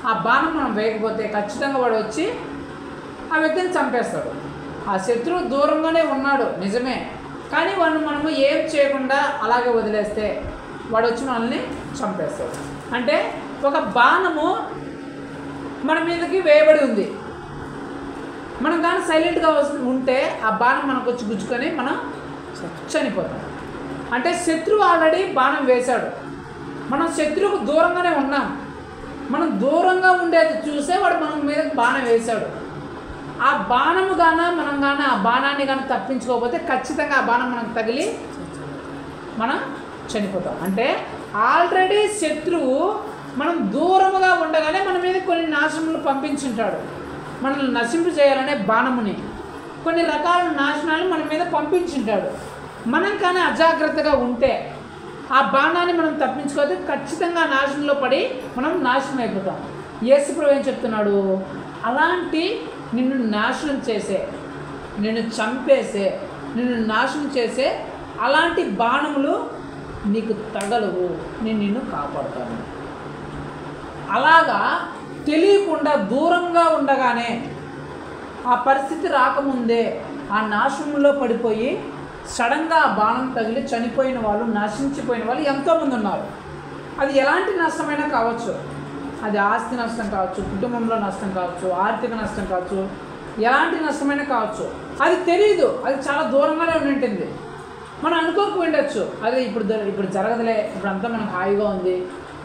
ఆ బాణం మనం వేయకపోతే ఖచ్చితంగా వాడు వచ్చి ఆ వ్యక్తిని చంపేస్తాడు. ఆ శత్రువు దూరంగానే ఉన్నాడు, నిజమే, కానీ వాడిని మనము ఏం చేయకుండా అలాగే వదిలేస్తే వాడు వచ్చి మనల్ని చంపేస్తాడు. అంటే ఒక బాణము మన మీదకి వేయబడి ఉంది, మనం కానీ సైలెంట్గా ఉంటే ఆ బాణం మనకు వచ్చి గుచ్చుకొని మనం చనిపోతాం. అంటే శత్రువు ఆల్రెడీ బాణం వేశాడు, మనం శత్రువుకు దూరంగానే ఉన్నాం, మనం దూరంగా ఉండేది చూసే వాడు మన మీద బాణం వేశాడు. ఆ బాణము మనం కానీ ఆ బాణాన్ని కానీ తప్పించుకోకపోతే ఖచ్చితంగా ఆ బాణం మనకు తగిలి మనం చనిపోతాం. అంటే ఆల్రెడీ శత్రువు మనం దూరముగా ఉండగానే మన మీద కొన్ని నాశనములు పంపించుంటాడు. మనల్ని నశింపు చేయాలనే బాణముని కొన్ని రకాల నాశనాలు మన మీద పంపించుంటాడు. మనం కానీ అజాగ్రత్తగా ఉంటే ఆ బాణాన్ని మనం తప్పించుకోతే ఖచ్చితంగా నాశనంలో పడి మనం నాశనం అయిపోతాం. యేసుప్రభు ఏం చెప్తున్నాడు, అలాంటి నిన్ను నాశనం చేసే, నిన్ను చంపేసే, నిన్ను నాశనం చేసే అలాంటి బాణములు నీకు తగలవు, నేను నిన్ను కాపాడుతాను. అలాగా తెలియకుండా దూరంగా ఉండగానే, ఆ పరిస్థితి రాకముందే ఆ నాశనంలో పడిపోయి సడన్గా ఆ బాణం తగిలి చనిపోయిన వాళ్ళు, నశించిపోయిన వాళ్ళు ఎంతోమంది ఉన్నారు. అది ఎలాంటి నష్టమైనా కావచ్చు, అది ఆస్తి నష్టం కావచ్చు, కుటుంబంలో నష్టం కావచ్చు, ఆర్థిక నష్టం కావచ్చు, ఎలాంటి నష్టమైనా కావచ్చు. అది తెలియదు, అది చాలా దూరంగానే ఉంటుంది. మనం అనుకోకపోయిండొచ్చు, అదే ఇప్పుడు జరగదులే, ఇప్పుడంతా మనకు హాయిగా ఉంది,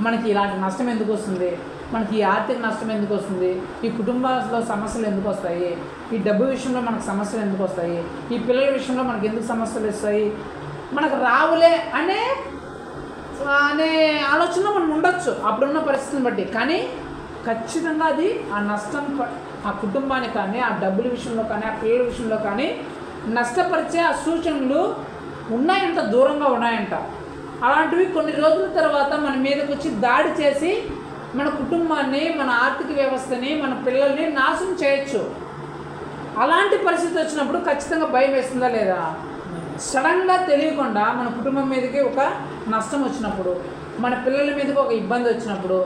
మనకి ఇలాంటి నష్టం ఎందుకు వస్తుంది, మనకి ఈ ఆర్థిక నష్టం ఎందుకు వస్తుంది, ఈ కుటుంబాల్లో సమస్యలు ఎందుకు వస్తాయి, ఈ డబ్బు విషయంలో మనకు సమస్యలు ఎందుకు వస్తాయి, ఈ పిల్లల విషయంలో మనకు ఎందుకు సమస్యలు వస్తాయి, మనకు రావులే అనే ఆలోచన మనం ఉండొచ్చు అప్పుడున్న పరిస్థితిని బట్టి. కానీ ఖచ్చితంగా అది ఆ నష్టం ఆ కుటుంబానికి కానీ, ఆ డబ్బుల విషయంలో కానీ, ఆ పిల్లల విషయంలో కానీ నష్టపరిచే ఆ సూచనలు ఉన్నాయంట, దూరంగా ఉన్నాయంట. అలాంటివి కొన్ని రోజుల తర్వాత మన మీదకి వచ్చి దాడి చేసి మన కుటుంబాన్ని, మన ఆర్థిక వ్యవస్థని, మన పిల్లల్ని నాశనం చేయొచ్చు. అలాంటి పరిస్థితి వచ్చినప్పుడు ఖచ్చితంగా భయం వేస్తుందా లేదా? సడన్గా తెలియకుండా మన కుటుంబం మీదకి ఒక నష్టం వచ్చినప్పుడు, మన పిల్లల మీదకి ఒక ఇబ్బంది వచ్చినప్పుడు,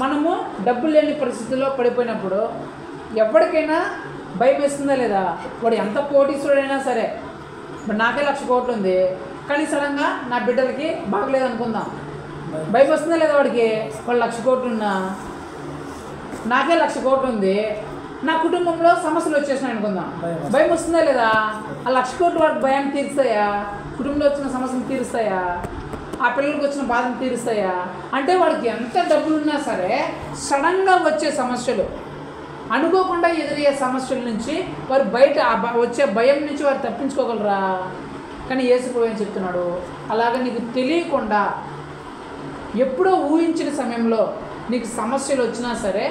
మనము డబ్బు లేని పరిస్థితుల్లో పడిపోయినప్పుడు ఎవరికైనా భయం వేస్తుందా లేదా? వాడు ఎంత కోటీశ్వరుడైనా సరే, ఇప్పుడు నాకే 1,00,000 కోట్లు ఉంది, కానీ సడన్గా నా బిడ్డలకి బాగలేదు అనుకుందాం, భయం వస్తుందా లేదా? వాడికి వాళ్ళు 1,00,000 కోట్లు ఉన్నా, నాకే 1,00,000 కోట్లు ఉంది, నా కుటుంబంలో సమస్యలు వచ్చేసినాయి అనుకుందాం, భయం వస్తుందా లేదా? ఆ 1,00,000 కోట్లు వాడికి భయాన్ని తీరుస్తాయా? కుటుంబంలో వచ్చిన సమస్యను తీరుస్తాయా? ఆ పిల్లలకు వచ్చిన బాధను తీరుస్తాయా? అంటే వాడికి ఎంత డబ్బులు ఉన్నా సరే సడన్గా వచ్చే సమస్యలు, అనుకోకుండా ఎదురయ్యే సమస్యల నుంచి వారు బయట వచ్చే భయం నుంచి వారు తప్పించుకోగలరా? కానీ యేసుప్రభు ఏం చెప్తున్నాడు, అలాగే నీకు తెలియకుండా ఎప్పుడో ఊహించిన సమయంలో నీకు సమస్యలు వచ్చినా సరే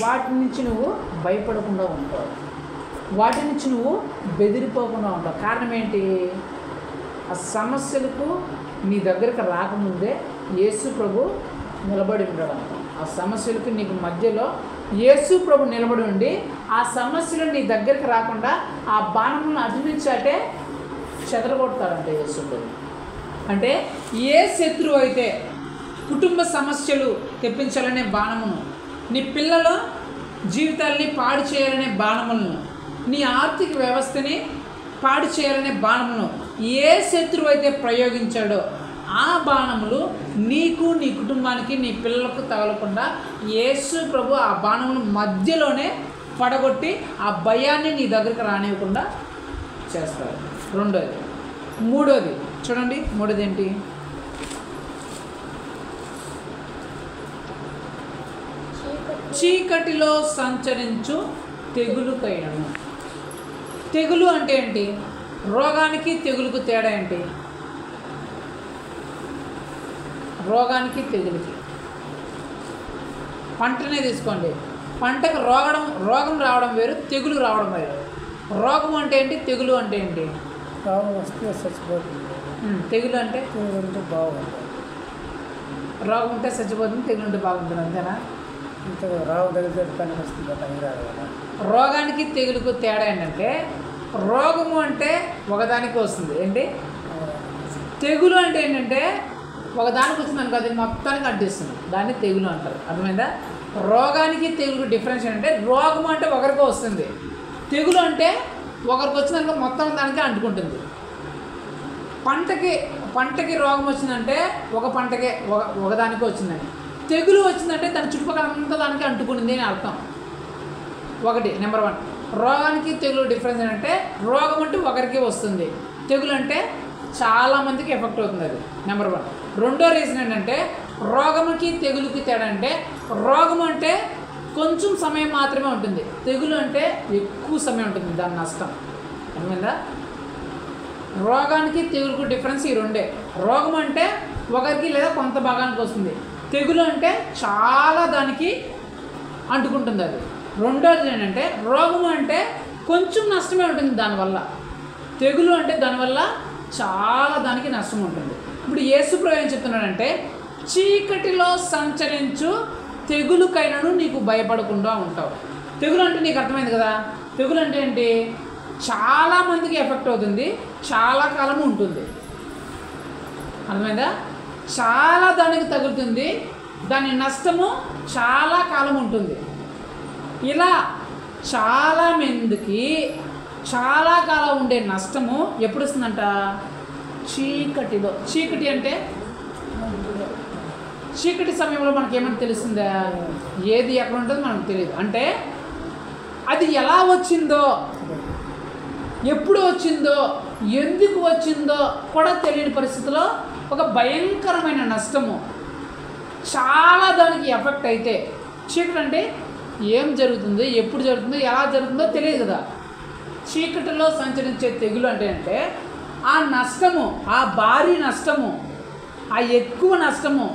వాటి నుంచి నువ్వు భయపడకుండా ఉంటావు, వాటి నుంచి నువ్వు బెదిరిపోకుండా ఉంటావు. కారణం ఏంటి? ఆ సమస్యలకు నీ దగ్గరకు రాకముందే యేసుప్రభు నిలబడి ఉండడం. ఆ సమస్యలకు నీకు మధ్యలో యేసుప్రభు నిలబడి ఉండి ఆ సమస్యలు నీ దగ్గరికి రాకుండా ఆ బాణములను అధిమించాటే చెదరగొడతాడంటే యేసుప్రభు. అంటే ఏ శత్రువు అయితే కుటుంబ సమస్యలు తెప్పించాలనే బాణమును, నీ పిల్లల జీవితాల్ని పాడు చేయాలనే బాణములను, నీ ఆర్థిక వ్యవస్థని పాడు చేయాలనే బాణమును ఏ శత్రువు అయితే ప్రయోగించాడో ఆ బాణములు నీకు, నీ కుటుంబానికి, నీ పిల్లలకు తగలకుండా యేసు ప్రభు ఆ బాణములు మధ్యలోనే పడగొట్టి ఆ భయాన్ని నీ దగ్గరికి రానివ్వకుండా చేస్తారు. రెండోది. మూడోది చూడండి, మూడోది ఏంటి? చీకటిలో సంచరించు తెగులుకైనను. తెగులు అంటే ఏంటి? రోగానికి తెగులుకు తేడా ఏంటి? రోగానికి తెగులుకి పంటనే తీసుకోండి, పంటకు రోగం రావడం వేరు, తెగులు రావడం వేరు. రోగం అంటే ఏంటి? తెగులు అంటే ఏంటి? రోగం వస్తే చచ్చిపోతుంది, తెగులు అంటే ఉంటే బాగుంటుంది. రోగం ఉంటే చచ్చిపోతుంది, తెగులు ఉంటే బాగుంటుంది, అంతేనా? రావు దగ్గర పనికి వస్తుంది కదా. రోగానికి తెగులుకు తేడా ఏంటంటే, రోగము అంటే ఒకదానికి వస్తుంది ఏంటి, తెగులు అంటే ఏంటంటే ఒకదానికి వచ్చింది అనుకో అది మొత్తానికి అడ్డిస్తుంది, దాన్ని తెగులు అంటారు. అర్థమైందా? రోగానికి తెగులు డిఫరెన్స్ ఏంటంటే, రోగము అంటే ఒకరికి వస్తుంది, తెగులు అంటే ఒకరికి వచ్చిందనుకో మొత్తం దానికి అంటుకుంటుంది. పంటకి రోగం వచ్చిందంటే ఒక పంటకే ఒకదానికి వచ్చిందని, తెగులు వచ్చిందంటే దాని చుట్టుపక్కల అంతా దానికి అంటుకుంటుంది అని అర్థం. ఒకటి నెంబర్ 1. రోగానికి తెగులు డిఫరెన్స్ ఏంటంటే, రోగం అంటే ఒకరికి వస్తుంది, తెగులు అంటే చాలామందికి ఎఫెక్ట్ అవుతుంది, అది నెంబర్ 1. రెండో రీజన్ ఏంటంటే, రోగముకి తెగులుకి తేడా అంటే, రోగం అంటే కొంచెం సమయం మాత్రమే ఉంటుంది, తెగులు అంటే ఎక్కువ సమయం ఉంటుంది దాని నష్టం. అర్థమైందా? రోగానికి తెగులుకు డిఫరెన్స్ ఈ రెండే. రోగం అంటే ఒకరికి లేదా కొంత భాగానికి వస్తుంది, తెగులు అంటే చాలా దానికి అంటుకుంటుంది అది. రెండోది ఏంటంటే, రోగము అంటే కొంచెం నష్టమే ఉంటుంది దానివల్ల, తెగులు అంటే దానివల్ల చాలా దానికి నష్టం ఉంటుంది. ఇప్పుడు యేసుప్రభు ఏం చెప్తున్నాడంటే, చీకటిలో సంచరించు తెగులుకైనాను నీకు భయపడకుండా ఉంటావు. తెగులు అంటే నీకు అర్థమైంది కదా. తెగులు అంటే ఏంటి? చాలామందికి ఎఫెక్ట్ అవుతుంది, చాలా కాలము ఉంటుంది. అర్థమైందా? చాలా దానికి తగులుతుంది, దాని నష్టము చాలా కాలం ఉంటుంది. ఇలా చాలా మందికి చాలా కాలం ఉండే నష్టము ఎప్పుడు వస్తుందంట? చీకటిలో. చీకటి అంటే చీకటి సమయంలో మనకి ఏమైనా తెలుస్తుందా? ఏది ఎక్కడ ఉంటుందో మనకు తెలియదు. అంటే అది ఎలా వచ్చిందో, ఎప్పుడు వచ్చిందో, ఎందుకు వచ్చిందో కూడా తెలియని పరిస్థితిలో ఒక భయంకరమైన నష్టము చాలా దానికి ఎఫెక్ట్ అయితే. చీకటి అంటే ఏం జరుగుతుందో, ఎప్పుడు జరుగుతుందో, ఎలా జరుగుతుందో తెలియదు కదా. చీకటిలో సంచరించే తెగులు అంటే ఆ నష్టము, ఆ భారీ నష్టము, ఆ ఎక్కువ నష్టము,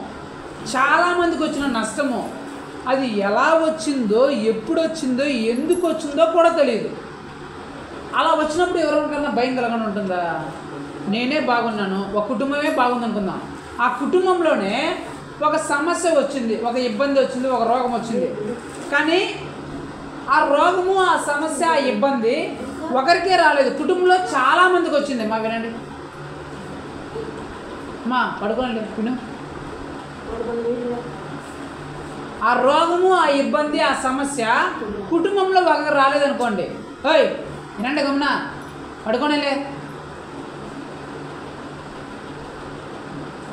చాలామందికి వచ్చిన నష్టము, అది ఎలా వచ్చిందో, ఎప్పుడు వచ్చిందో, ఎందుకు వచ్చిందో కూడా తెలియదు. అలా వచ్చినప్పుడు ఎవరికన్నా భయం కలగని ఉంటుందా? నేనే బాగున్నాను, ఒక కుటుంబమే బాగుంది అనుకుందాం. ఆ కుటుంబంలోనే ఒక సమస్య వచ్చింది, ఒక ఇబ్బంది వచ్చింది, ఒక రోగం వచ్చింది. కానీ ఆ రోగము, ఆ సమస్య, ఆ ఇబ్బంది ఒకరికే రాలేదు, కుటుంబంలో చాలామందికి వచ్చింది. మా వినండి, మా పడుకోండి విను. ఆ రోగము, ఆ ఇబ్బంది, ఆ సమస్య కుటుంబంలో ఒకరికి రాలేదనుకోండి, ఓయ్ వినండి గమ్నా పడుకోనేలే.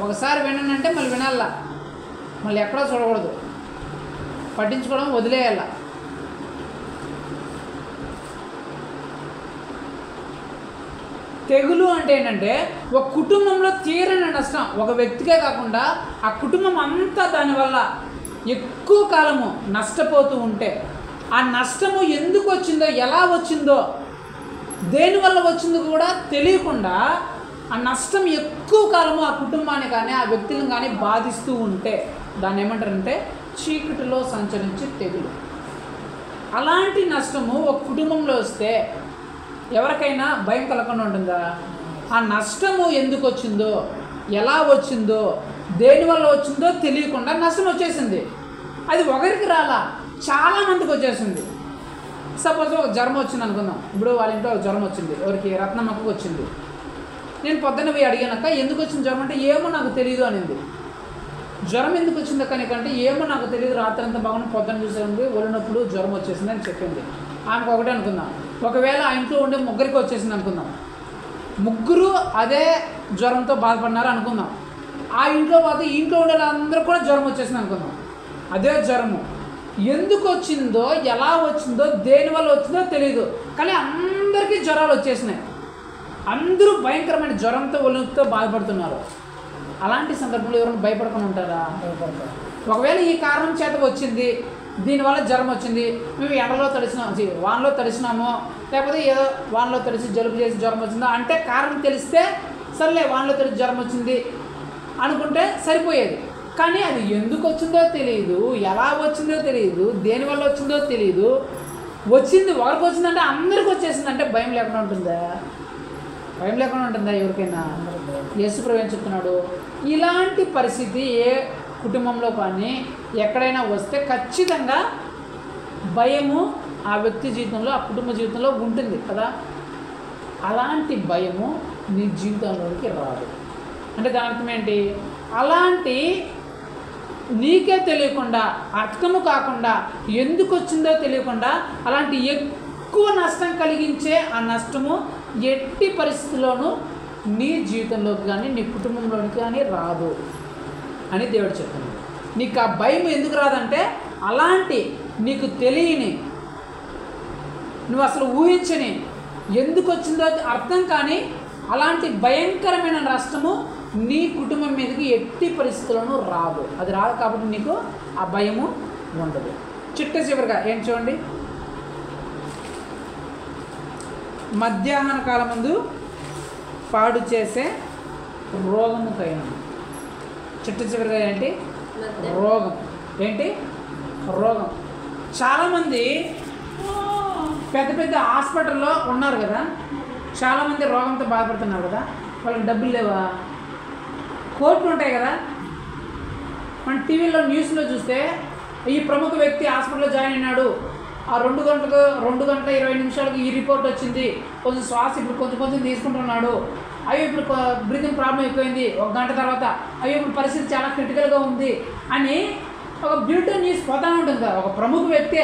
ఒకసారి వినండి మళ్ళీ వినాలా, మళ్ళీ ఎక్కడో చూడకూడదు, పట్టించుకోవడం వదిలేయాల. తెగులు అంటే ఏంటంటే ఒక కుటుంబంలో తీరని నష్టం, ఒక వ్యక్తికే కాకుండా ఆ కుటుంబం అంతా దానివల్ల ఎక్కువ కాలము నష్టపోతూ ఉంటే, ఆ నష్టము ఎందుకు వచ్చిందో, ఎలా వచ్చిందో, దేనివల్ల వచ్చిందో కూడా తెలియకుండా ఆ నష్టం ఎక్కువ కాలము ఆ కుటుంబాన్ని కానీ ఆ వ్యక్తులను కానీ బాధిస్తూ ఉంటే దాన్ని ఏమంటారంటే చీకటిలో సంచరించి తెగులు. అలాంటి నష్టము ఒక కుటుంబంలో వస్తే ఎవరికైనా భయం కలగకుండా ఉంటుందా? ఆ నష్టము ఎందుకు వచ్చిందో, ఎలా వచ్చిందో, దేనివల్ల వచ్చిందో తెలియకుండా నష్టం వచ్చేసింది. అది ఒకరికి రాలా, చాలామందికి వచ్చేసింది. సపోజ్ ఒక జ్వరం వచ్చింది అనుకుందాం. ఇప్పుడు వాళ్ళ ఇంట్లో ఒక జ్వరం వచ్చింది, ఎవరికి? రత్నమ్మకు వచ్చింది. నేను పొద్దున్న పోయి అడిగానక్క ఎందుకు వచ్చింది జ్వరం అంటే ఏమో నాకు తెలియదు అనింది. జ్వరం ఎందుకు వచ్చింది అక్క నీకంటే ఏమో నాకు తెలియదు, రాత్రి అంతా బాగుంది, పొద్దున్న చూసేది ఒళ్ళు నొప్పులు, జ్వరం వచ్చేసింది అని చెప్పింది. ఆమెకు ఒకటే అనుకుందాం. ఒకవేళ ఆ ఇంట్లో ఉండే ముగ్గురికి వచ్చేసింది అనుకుందాం, ముగ్గురు అదే జ్వరంతో బాధపడినారు అనుకుందాం. ఆ ఇంట్లో పోతే ఇంట్లో ఉండే అందరూ కూడా జ్వరం వచ్చేసింది అనుకుందాం. అదే జ్వరము ఎందుకు వచ్చిందో, ఎలా వచ్చిందో, దేనివల్ల వచ్చిందో తెలియదు, కానీ అందరికీ జ్వరాలు వచ్చేసినాయి. అందరూ భయంకరమైన జ్వరంతో ఒళ్ళుతో బాధపడుతున్నారు. అలాంటి సందర్భంలో ఎవరైనా భయపడకుండా ఉంటారా? ఒకవేళ ఈ కారణం చేత వచ్చింది, దీనివల్ల జ్వరం వచ్చింది, మేము ఎండలో తడిసినాం, వానలో తడిసినాము, లేకపోతే ఏదో వానలో తడిసి జలుబు చేసి జ్వరం వచ్చిందో అంటే కారణం తెలిస్తే సర్లే వానలో తడిసి జ్వరం వచ్చింది అనుకుంటే సరిపోయేది. కానీ అది ఎందుకు వచ్చిందో తెలియదు, ఎలా వచ్చిందో తెలియదు, దేనివల్ల వచ్చిందో తెలియదు, వచ్చింది ఒకరికి వచ్చిందంటే అందరికి వచ్చేసిందంటే భయం లేకుండా ఉంటుందా? భయం లేకుండా ఉంటుందా ఎవరికైనా? యేసుప్రభు ఏం చెప్తున్నాడు? ఇలాంటి పరిస్థితి ఏ కుటుంబంలో కానీ ఎక్కడైనా వస్తే ఖచ్చితంగా భయము ఆ వ్యక్తి జీవితంలో, ఆ కుటుంబ జీవితంలో ఉంటుంది కదా. అలాంటి భయము నీ జీవితంలోకి రాదు. అంటే దాని అర్థం ఏంటి? అలాంటి నీకే తెలియకుండా, అర్థము కాకుండా, ఎందుకు వచ్చిందో తెలియకుండా అలాంటి ఎక్కువ నష్టం కలిగించే ఆ నష్టము ఎట్టి పరిస్థితుల్లోనూ నీ జీవితంలోకి కానీ నీ కుటుంబంలోకి కానీ రాదు అని దేవుడు చెప్తున్నాడు. నీకు ఆ భయం ఎందుకు రాదంటే అలాంటి నీకు తెలియని, నువ్వు అసలు ఊహించని, ఎందుకు వచ్చిందో అర్థం కానీ అలాంటి భయంకరమైన నష్టము నీ కుటుంబం మీదకి ఎట్టి పరిస్థితుల్లోనూ రాదు. అది రాదు కాబట్టి నీకు ఆ భయము ఉండదు. చిట్ట చివరిగా ఏం చూడండి, మధ్యాహ్న కాలం ముందు పాడు చేసే రోగముకైనా. చిట్ట చివరిగా ఏంటి? రోగం. ఏంటి? రోగం. చాలామంది పెద్ద పెద్ద హాస్పిటల్లో ఉన్నారు కదా, చాలామంది రోగంతో బాధపడుతున్నారు కదా, వాళ్ళకి డబ్బులు లేవా? కోర్టులు ఉంటాయి కదా, మన టీవీలో న్యూస్లో చూస్తే ఈ ప్రముఖ వ్యక్తి హాస్పిటల్లో జాయిన్ అయినాడు, ఆ 2 గంటల 20 నిమిషాలకు ఈ రిపోర్ట్ వచ్చింది, కొంచెం శ్వాస ఇప్పుడు కొంచెం తీసుకుంటున్నాడు, అయ్యో ఇప్పుడు బ్రీతింగ్ ప్రాబ్లం అయిపోయింది, 1 గంట తర్వాత అయ్యో ఇప్పుడు పరిస్థితి చాలా క్రిటికల్గా ఉంది అని ఒక బ్యూటిఫుల్ న్యూస్ పోతా ఉంటుంది కదా. ఒక ప్రముఖ వ్యక్తే,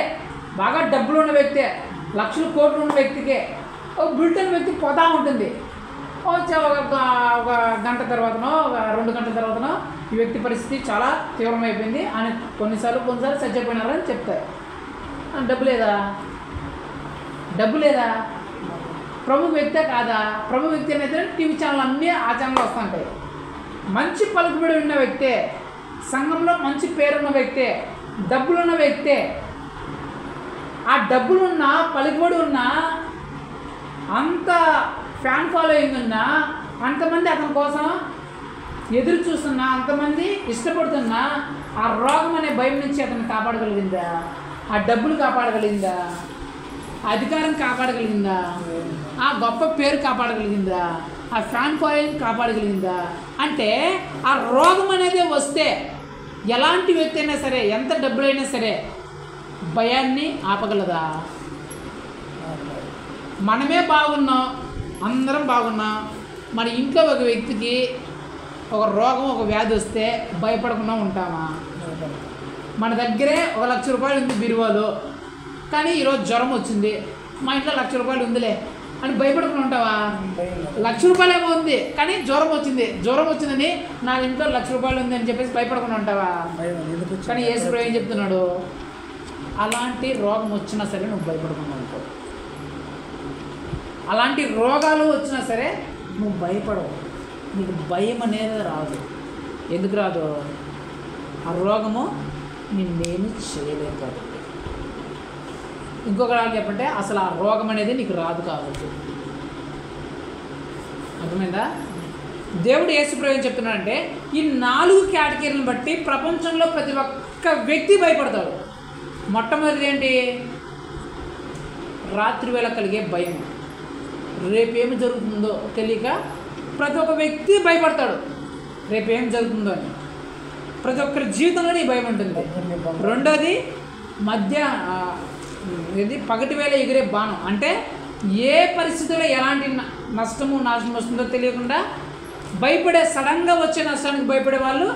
బాగా డబ్బులు ఉన్న వ్యక్తే, లక్షల కోట్లు ఉన్న వ్యక్తికే ఒక బ్యూటిఫుల్ వ్యక్తి పోతా ఉంటుంది. ఒక గంట తర్వాతనో 2 గంటల తర్వాతనో ఈ వ్యక్తి పరిస్థితి చాలా తీవ్రమైపోయింది అని కొన్నిసార్లు చచ్చిపోయినారని చెప్తారు. డబ్బు లేదా ప్రముఖ వ్యక్తే కాదా? ప్రముఖ వ్యక్తి అనేది టీవీ ఛానల్ అన్నీ ఆ ఛానల్లో వస్తుంటాయి. మంచి పలుకుబడి ఉన్న వ్యక్తే, సంఘంలో మంచి పేరున్న వ్యక్తే, డబ్బులున్న వ్యక్తే, ఆ డబ్బులున్న పలుకుబడి ఉన్న అంత ఫ్యాన్ ఫాలోయింగ్ ఉన్నా, అంతమంది అతని కోసం ఎదురు చూస్తున్నా, అంతమంది ఇష్టపడుతున్నా, ఆ రోగం అనే భయం నుంచి అతను కాపాడగలిగిందా? ఆ డబ్బులు కాపాడగలిగిందా? అధికారం కాపాడగలిగిందా? ఆ గొప్ప పేరు కాపాడగలిగిందా? ఆ ఫ్యాన్ ఫాలోయింగ్ కాపాడగలిగిందా? అంటే ఆ రోగం అనేది వస్తే ఎలాంటి వ్యక్తి అయినా సరే, ఎంత డబ్బులైనా సరే భయాన్ని ఆపగలదా? మనమే బాగున్నాం, అందరం బాగున్నాం, మన ఇంట్లో ఒక వ్యక్తికి ఒక రోగం, ఒక వ్యాధి వస్తే భయపడకుండా ఉంటామా? మన దగ్గరే 1 లక్ష రూపాయలు ఉంది బీరువాలో, కానీ ఈరోజు జ్వరం వచ్చింది, మా ఇంట్లో 1 లక్ష రూపాయలు ఉందిలే అని భయపడకుండా ఉంటావా? 1 లక్ష రూపాయలు ఏమో ఉంది కానీ జ్వరం వచ్చిందని నా ఇంట్లో 1 లక్ష రూపాయలు ఉంది అని చెప్పేసి భయపడకుండా ఉంటావా? కానీ యేసు ప్రభు ఏం చెప్తున్నాడు? అలాంటి రోగం వచ్చినా సరే నువ్వు భయపడకుండా ఉంటావు. అలాంటి రోగాలు వచ్చినా సరే నువ్వు భయపడవు. నీకు భయం అనేది రాదు. ఎందుకు రాదు? ఆ రోగము నిన్నేమి చేయలేదు కాబట్టి. ఇంకొక చెప్పంటే అసలు ఆ రోగం అనేది నీకు రాదు కాబట్టి. అర్థమైందా? దేవుడు యేసు ప్రభు ఏం చెప్తున్నాడంటే ఈ 4 కేటగిరీలను బట్టి ప్రపంచంలో ప్రతి ఒక్క వ్యక్తి భయపడతాడు. మొట్టమొదటిది ఏంటి? రాత్రి వేళ కలిగే భయం. రేపేమి జరుగుతుందో తెలియక ప్రతి ఒక్క వ్యక్తి భయపడతాడు. రేపేం జరుగుతుందో అని ప్రతి ఒక్కరి జీవితంలోనే ఈ భయం ఉంటుంది. రెండోది పగటి వేళ ఎగిరే బాణం. అంటే ఏ పరిస్థితుల్లో ఎలాంటి నష్టము నాశనం వస్తుందో తెలియకుండా భయపడే, సడన్గా వచ్చే నష్టానికి భయపడే వాళ్ళు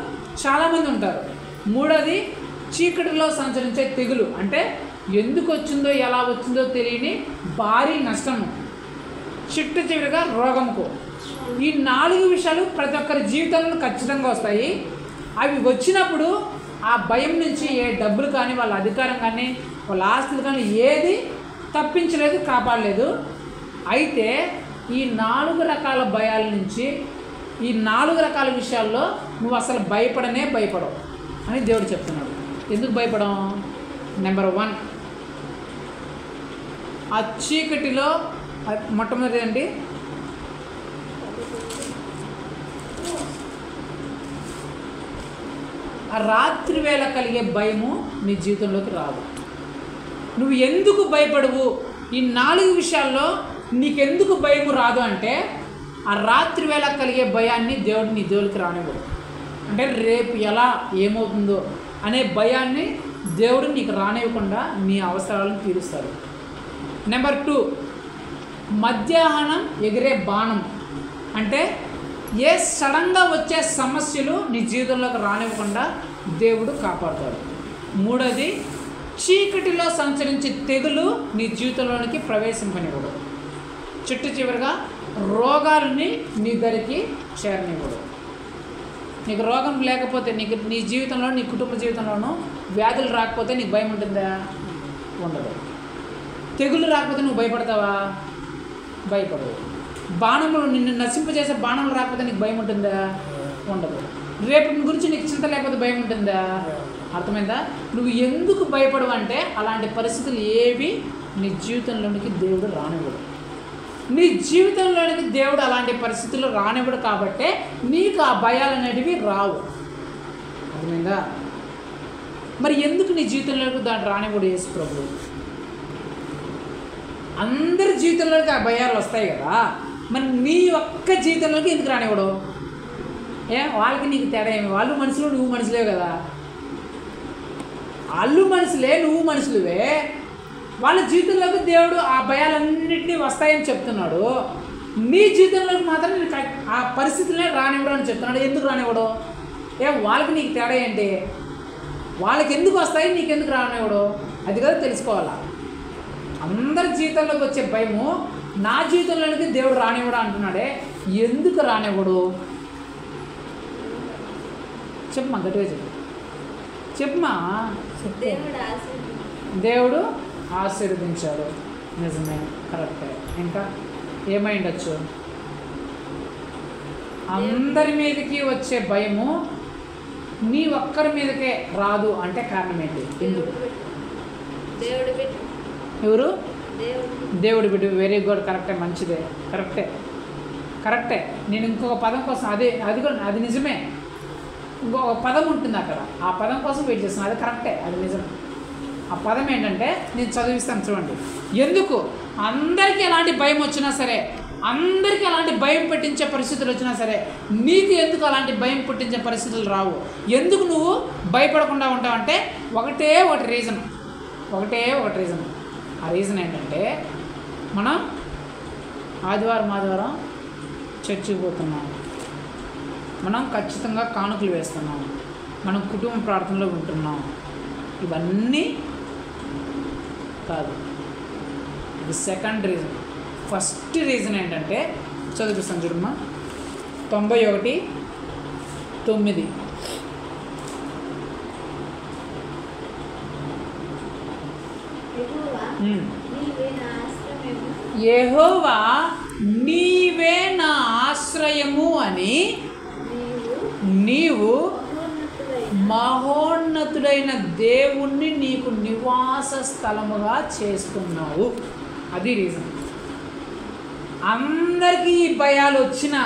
చాలామంది ఉంటారు. మూడోది చీకటిలో సంచరించే తెగులు. అంటే ఎందుకు వచ్చిందో ఎలా వచ్చిందో తెలియని భారీ నష్టము, చిట్ట చివరిగా రోగముకు. ఈ 4 విషయాలు ప్రతి ఒక్కరి జీవితంలో ఖచ్చితంగా వస్తాయి. అవి వచ్చినప్పుడు ఆ భయం నుంచి ఏ డబ్బులు కానీ, వాళ్ళ అధికారం కానీ, వాళ్ళ ఆస్తులు కానీ ఏది తప్పించలేదు, కాపాడలేదు. అయితే ఈ 4 రకాల భయాల నుంచి, ఈ 4 రకాల విషయాల్లో నువ్వు అసలు భయపడవు అని దేవుడు చెప్తున్నాడు. ఎందుకు భయపడం? నెంబర్ 1, ఆ చీకటిలో మొట్టమొదటి ఏంటి? ఆ రాత్రి వేళ కలిగే భయము నీ జీవితంలోకి రాదు. నువ్వు ఎందుకు భయపడవు? ఈ 4 విషయాల్లో నీకెందుకు భయము రాదు అంటే ఆ రాత్రి వేళ కలిగే భయాన్ని దేవుడు నీ దేవుడికి రానివ్వడు. అంటే రేపు ఎలా ఏమవుతుందో అనే భయాన్ని దేవుడు నీకు రానివ్వకుండా నీ అవసరాలను తీరుస్తాడు. నెంబర్ 2, మధ్యాహ్నం ఎగిరే బాణం. అంటే ఏ సడన్గా వచ్చే సమస్యలు నీ జీవితంలోకి రానివ్వకుండా దేవుడు కాపాడుతాడు. మూడోది చీకటిలో సంచరించే తెగులు నీ జీవితంలోనికి ప్రవేశింపనివ్వడు. చిట్ట చివరిగా రోగాలని నీ దగ్గరికి చేరనివ్వడు. నీకు రోగం లేకపోతే, నీ జీవితంలో, నీ కుటుంబ జీవితంలోనూ వ్యాధులు రాకపోతే నీకు భయం ఉంటుందా? ఉండదు. తెగులు రాకపోతే నువ్వు భయపడతావా? భయపడవు. బాణములు, నిన్ను నశింపజేసే బాణములు రాకపోతే నీకు భయం ఉంటుందా? ఉండదు. రేపు గురించి నీకు చింత లేకపోతే భయం ఉంటుందా? అర్థమైందా? నువ్వు ఎందుకు భయపడవు అంటే అలాంటి పరిస్థితులు ఏవి నీ జీవితంలోనికి దేవుడు రానివ్వడు. నీ జీవితంలోనికి దేవుడు అలాంటి పరిస్థితులు రానివ్వడు కాబట్టే నీకు ఆ భయాలు అనేటివి రావు. అర్థమైందా? మరి ఎందుకు నీ జీవితంలోకి దాన్ని రానివ్వడు యేసు ప్రభువు? అందరి జీవితంలోకి ఆ భయాలు వస్తాయి కదా, మరి నీ ఒక్క జీవితంలోకి ఎందుకు రానివ్వడు? వాళ్ళకి నీకు తేడా ఏమి? వాళ్ళు మనుషులు, నువ్వు మనుషులే కదా. వాళ్ళు మనుషులే, నువ్వు మనుషులువే. వాళ్ళ జీవితంలోకి దేవుడు ఆ భయాలన్నింటినీ వస్తాయని చెప్తున్నాడు. నీ జీవితంలోకి మాత్రం నేను ఆ పరిస్థితులనే రానివ్వడం అని చెప్తున్నాడు. ఎందుకు రానివ్వడు? వాళ్ళకి నీకు తేడా ఏంటి? వాళ్ళకి ఎందుకు వస్తాయి, నీకెందుకు రానివ్వడు? అది కదా తెలుసుకోవాలా. అందరి జీవితంలోకి వచ్చే భయము నా జీవితంలోనికి దేవుడు రానివ్వడు అంటున్నాడే, ఎందుకు రానివ్వడు? చెప్పమ్మా, గట్టిగా చెప్పమ్మా. దేవుడు ఆశీర్వదించాడు, నిజమే, కరెక్టే. ఇంకా ఏమై ఉండొచ్చు? అందరి మీదకి వచ్చే భయము నీ ఒక్కరి మీదకే రాదు అంటే కారణం ఏంటి? ఎందుకు? ఎవరు? దేవుడు బిడ్డ. వెరీ గుడ్, కరెక్టే, మంచిదే, కరెక్టే. నేను ఇంకొక పదం కోసం అది నిజమే. ఇంకొక పదం ఉంటుంది అక్కడ, ఆ పదం కోసం వెయిట్ చేస్తున్నాను. అది కరెక్టే, అది నిజం. ఆ పదం ఏంటంటే నేను చదివిస్తాను చూడండి. ఎందుకు అందరికీ ఎలాంటి భయం వచ్చినా సరే, అందరికీ అలాంటి భయం పెట్టించే పరిస్థితులు వచ్చినా సరే, నీకు ఎందుకు అలాంటి భయం పుట్టించే పరిస్థితులు రావు? ఎందుకు నువ్వు భయపడకుండా ఉంటావంటే ఒకటే ఒకటి రీజన్. ఆ రీజన్ ఏంటంటే మనం ఆదివారం చర్చికి పోతున్నాం, మనం ఖచ్చితంగా కానుకలు వేస్తున్నాం, మనం కుటుంబ ప్రార్థనలో ఉంటున్నాం. ఇవన్నీ కాదు. ఇది సెకండ్ రీజన్. ఫస్ట్ రీజన్ ఏంటంటే చదివిస్తాను చూడమ్మా. 91:9. యెహోవా నీవే నా ఆశ్రయము అని నీవు మహోన్నతుడైన దేవుణ్ణి నీకు నివాస స్థలముగా చేస్తున్నావు. అది రీజన్. అందరికీ ఈ భయాలు వచ్చినా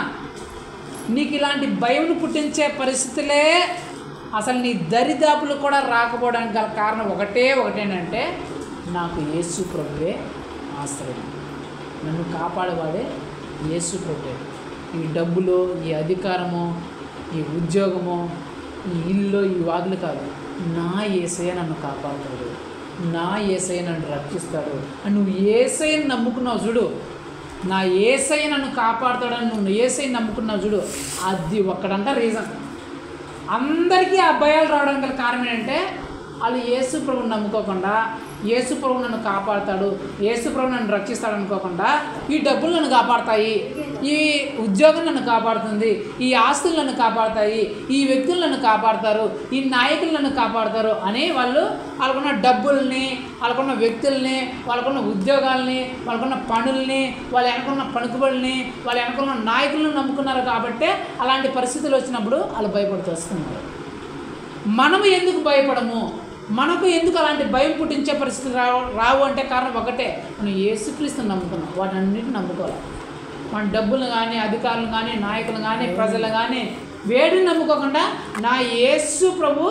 నీకు ఇలాంటి భయం పుట్టించే పరిస్థితులే అసలు నీ దరిదాపులు కూడా రాకపోవడానికి గల కారణం ఒకటేంటంటే నాకు యేసు ప్రభువే ఆశ్రయం, నన్ను కాపాడేవాడే యేసు ప్రభువే. ఈ డబ్బులు, ఈ అధికారము, ఈ ఉద్యోగము, ఈ ఇల్లు, ఈ వాదులు కాదు. నా యేసయ్య నన్ను కాపాడుతాడు, నా యేసయ్య నన్ను రక్షిస్తాడు అని నువ్వు యేసయ్యని నమ్ముకున్నావు చూడు. నా యేసయ్య నన్ను కాపాడుతాడని నువ్వు యేసయ్యని నమ్ముకున్నావు చూడు. అది ఒక్కడంట రీజన్. అందరికీ ఆ భయాలు రావడానికి గల కారణం ఏంటంటే వాళ్ళు యేసు ప్రభువుని నమ్ముకోకుండా, యేసు ప్రభువు నన్ను కాపాడుతాడు, యేసు ప్రభువు నన్ను రక్షిస్తాడు అనుకోకుండా ఈ డబ్బులు నన్ను కాపాడుతాయి, ఈ ఉద్యోగం నన్ను కాపాడుతుంది, ఈ ఆస్తులు నన్ను కాపాడుతాయి, ఈ వ్యక్తులు నన్ను కాపాడుతారు, ఈ నాయకులు నన్ను కాపాడుతారు అని వాళ్ళకున్న డబ్బుల్ని, వాళ్ళకున్న వ్యక్తుల్ని, వాళ్ళకున్న ఉద్యోగాల్ని, వాళ్ళకున్న పనుల్ని, వాళ్ళు వెనకున్న పలుకుబడిని, వాళ్ళు వెనకున్న నాయకులను నమ్ముకున్నారు. కాబట్టి అలాంటి పరిస్థితులు వచ్చినప్పుడు వాళ్ళు భయపడుతూ వస్తున్నారు. మనము ఎందుకు భయపడము? మనకు ఎందుకు అలాంటి భయం పుట్టించే పరిస్థితులు రావు అంటే కారణం ఒకటే, మనం యేసుక్రీస్తుని నమ్ముకున్నాం. వాటన్నిటిని నమ్ముకోవాలి. మన డబ్బులు కానీ, అధికారులు కానీ, నాయకులు కానీ, ప్రజలు కానీ వేడిని నమ్ముకోకుండా నా యేసు ప్రభు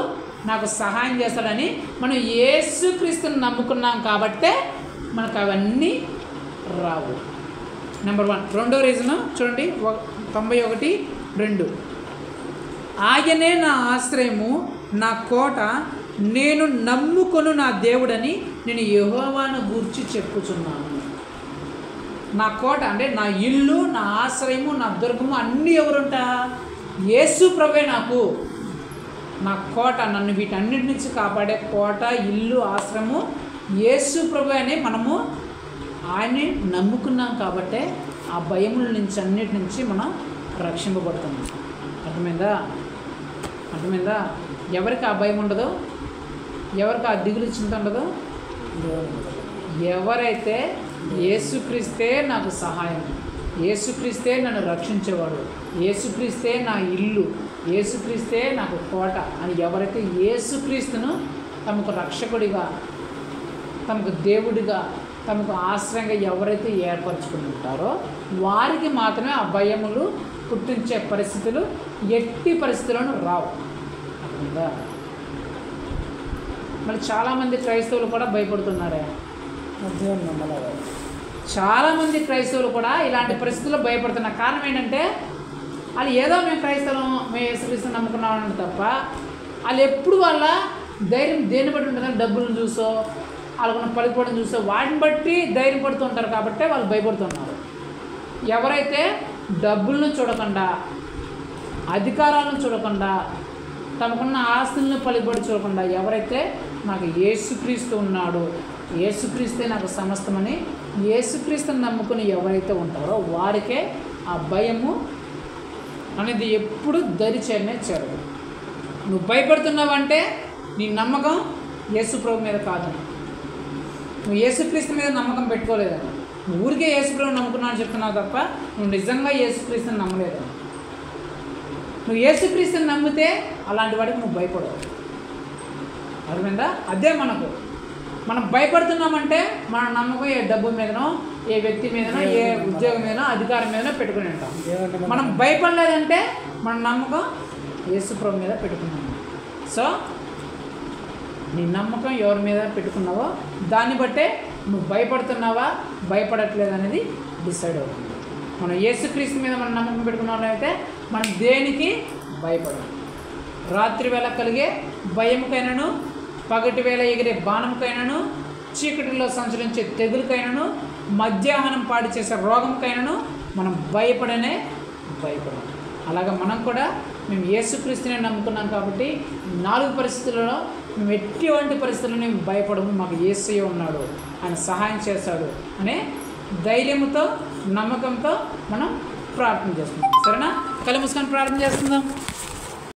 నాకు సహాయం చేస్తాడని మనం యేసుక్రీస్తుని నమ్ముకున్నాం. కాబట్టే మనకు అవన్నీ రావు. నెంబర్ 1. రెండో రీజను చూడండి, 91:2. ఆయనే నా ఆశ్రయము, నా కోట, నేను నమ్ముకొను నా దేవుడని నేను యెహోవాను గూర్చి చెప్పుచున్నాను. నా కోట అంటే నా ఇల్లు, నా ఆశ్రయము, నా దుర్గము అన్నీ ఎవరుంటా? యేసు ప్రభువే నాకు నా కోట. నన్ను వీటన్నిటి నుంచి కాపాడే కోట, ఇల్లు, ఆశ్రయము యేసు ప్రభువే అని మనము ఆయన్ని నమ్ముకున్నాం. కాబట్టే ఆ భయముల నుంచి అన్నిటి నుంచి మనం రక్షింపబడుతున్నాం. అర్థమైందా? ఎవరికి ఆ భయం ఉండదు, ఎవరికి ఆ దిగులు చింత ఉండదు? ఎవరైతే యేసుక్రీస్తే నాకు సహాయం, యేసుక్రీస్తే నన్ను రక్షించేవాడు, యేసుక్రీస్తే నా ఇల్లు, యేసుక్రీస్తే నాకు కోట అని ఎవరైతే యేసుక్రీస్తును తమకు రక్షకుడిగా, తమకు దేవుడిగా, తమకు ఆశ్రయంగా ఎవరైతే ఏర్పరచుకుని ఉంటారో వారికి మాత్రమే ఆ భయములు పుట్టించే పరిస్థితులు ఎట్టి పరిస్థితులను రావు. అర్థమైందా? మరి చాలామంది క్రైస్తవులు కూడా భయపడుతున్నారే. చాలామంది క్రైస్తవులు కూడా ఇలాంటి పరిస్థితుల్లో భయపడుతున్నారు. కారణం ఏంటంటే వాళ్ళు ఏదో మేము క్రైస్తవం, మేము యేసుక్రీస్తుని నమ్ముకున్నామని తప్ప వాళ్ళు ఎప్పుడు వాళ్ళ ధైర్యం దేన్ని బట్టి ఉంటుందంటే డబ్బులను చూసో వాళ్ళకున్న పలుకుబడిని చూసో వాటిని బట్టి ధైర్యం పడుతూ ఉంటారు కాబట్టి వాళ్ళు భయపడుతున్నారు. ఎవరైతే డబ్బులను చూడకుండా, అధికారాలను చూడకుండా, తమకున్న ఆస్తులను పలుకుబడి చూడకుండా ఎవరైతే నాకు యేసుక్రీస్తు ఉన్నాడు, యేసుక్రీస్తే నాకు సమస్తమని యేసుక్రీస్తుని నమ్ముకుని ఎవరైతే ఉంటారో వారికే ఆ భయము అనేది ఎప్పుడు దరిచేరనే చేరదు. నువ్వు భయపడుతున్నావంటే నీ నమ్మకం యేసు ప్రభు మీద కాదని, నువ్వు యేసుక్రీస్తు మీద నమ్మకం పెట్టుకోలేదని, నువ్వు ఊరికే యేసు ప్రభు నమ్ముకున్నావు అని చెప్తున్నావు తప్ప నువ్వు నిజంగా యేసుక్రీస్తుని నమ్మలేదని. నువ్వు యేసుక్రీస్తుని నమ్మితే అలాంటి వాడికి నువ్వు భయపడవు. అర్థమైందా? అదే మనం భయపడుతున్నామంటే మన నమ్మకం ఏ డబ్బు మీదనో, ఏ వ్యక్తి మీదనో, ఏ ఉద్యోగం మీదనో, అధికారం మీదనో పెట్టుకుని ఉంటాం. మనం భయపడలేదంటే మన నమ్మకం యేసు ప్రభు మీద పెట్టుకున్నాం. సో నీ నమ్మకం ఎవరి మీద పెట్టుకున్నావో దాన్ని బట్టే నువ్వు భయపడుతున్నావా భయపడట్లేదు అనేది డిసైడ్ అవుతుంది. మనం యేసుక్రీస్తు మీద మనం నమ్మకం పెట్టుకున్నట్లయితే మనం దేనికి భయపడము. రాత్రి వేళ కలిగే భయముకైనను, పగటి వేళ ఎగిరే బాణముకైనను, చీకటిలో సంచరించే తెగులకైనను, మధ్యాహ్నం పాడి చేసే రోగంకైనను మనం భయపడము. అలాగా మనం కూడా మేము యేసుక్రీస్తునే నమ్ముకున్నాం కాబట్టి 4 పరిస్థితులలో మేము ఎటువంటి పరిస్థితుల్లో మేము భయపడము, మాకు యేసయ్య ఉన్నాడు, ఆయన సహాయం చేస్తాడు అనే ధైర్యంతో, నమ్మకంతో మనం ప్రార్థన చేస్తున్నాం. సరేనా? కళ్ళు మూసుకొని ప్రార్థన చేస్తున్నాం.